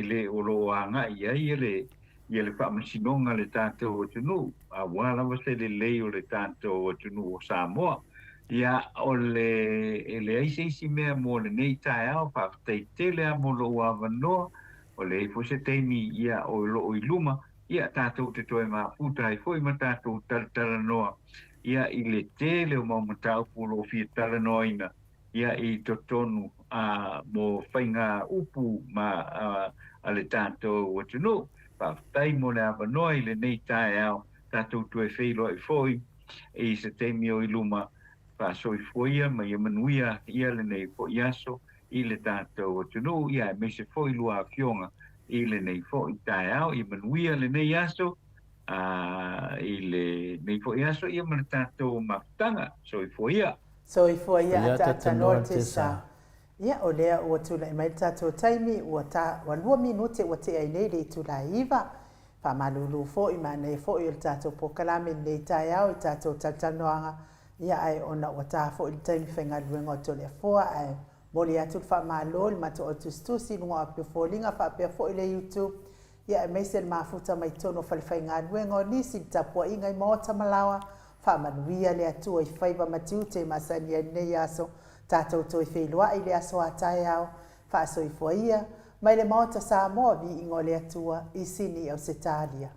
le olo anga ia le fa masinonga le tato tunu a wala wa se le o le tato tunu o Samoa ia o le ai se me mo le nei tae fa te le mo lo wa vano o le fo se temi ia o lo i luma ia tātou te toi mā puta i foi ma tātou taratara noa. ia i le tele o mamatau pulo fia talanoina ia i totonu mo whainga upu ma a le tātou atunu. Whaftai mo le awanoi le nei tae au tātou tue whilo i foi i se teimi o i luma whasoi foia ma ia manuia ia le nei fo iaso i le tātou atunu ia me se foi lua a fionga i le nei fo i tae au i manuia le nei aso i le nei fo iaso ia mana tātou maftanga soi foia. Soi foia Ia ata tanoa tanoa te sa. Ia o lea ua tula i mai tātou taimi ua lua minute ua te ai nei le i tula iwa. Wha malulu fo i mana e fo i le tātou pokalame nei tai au i tātou tatanoanga. Ia ai ona ua tā fo i le taimi whenga luenga o tole foa ai. Moli atu wha malo le mato o tustusi lunga apio fōlinga wha apia fo i le YouTube. Ia e meise le mafuta mai tono whalewhainga luenga o nisi tapua ingai mōta malawa. Whamanuia le atua i whaiva matiu te masani ai nei aso. Tātou toi whelua i le aso a tae au. Whaaso i fua ia. Mai le maota sa moa vi ingo le atua i sini au se tālia.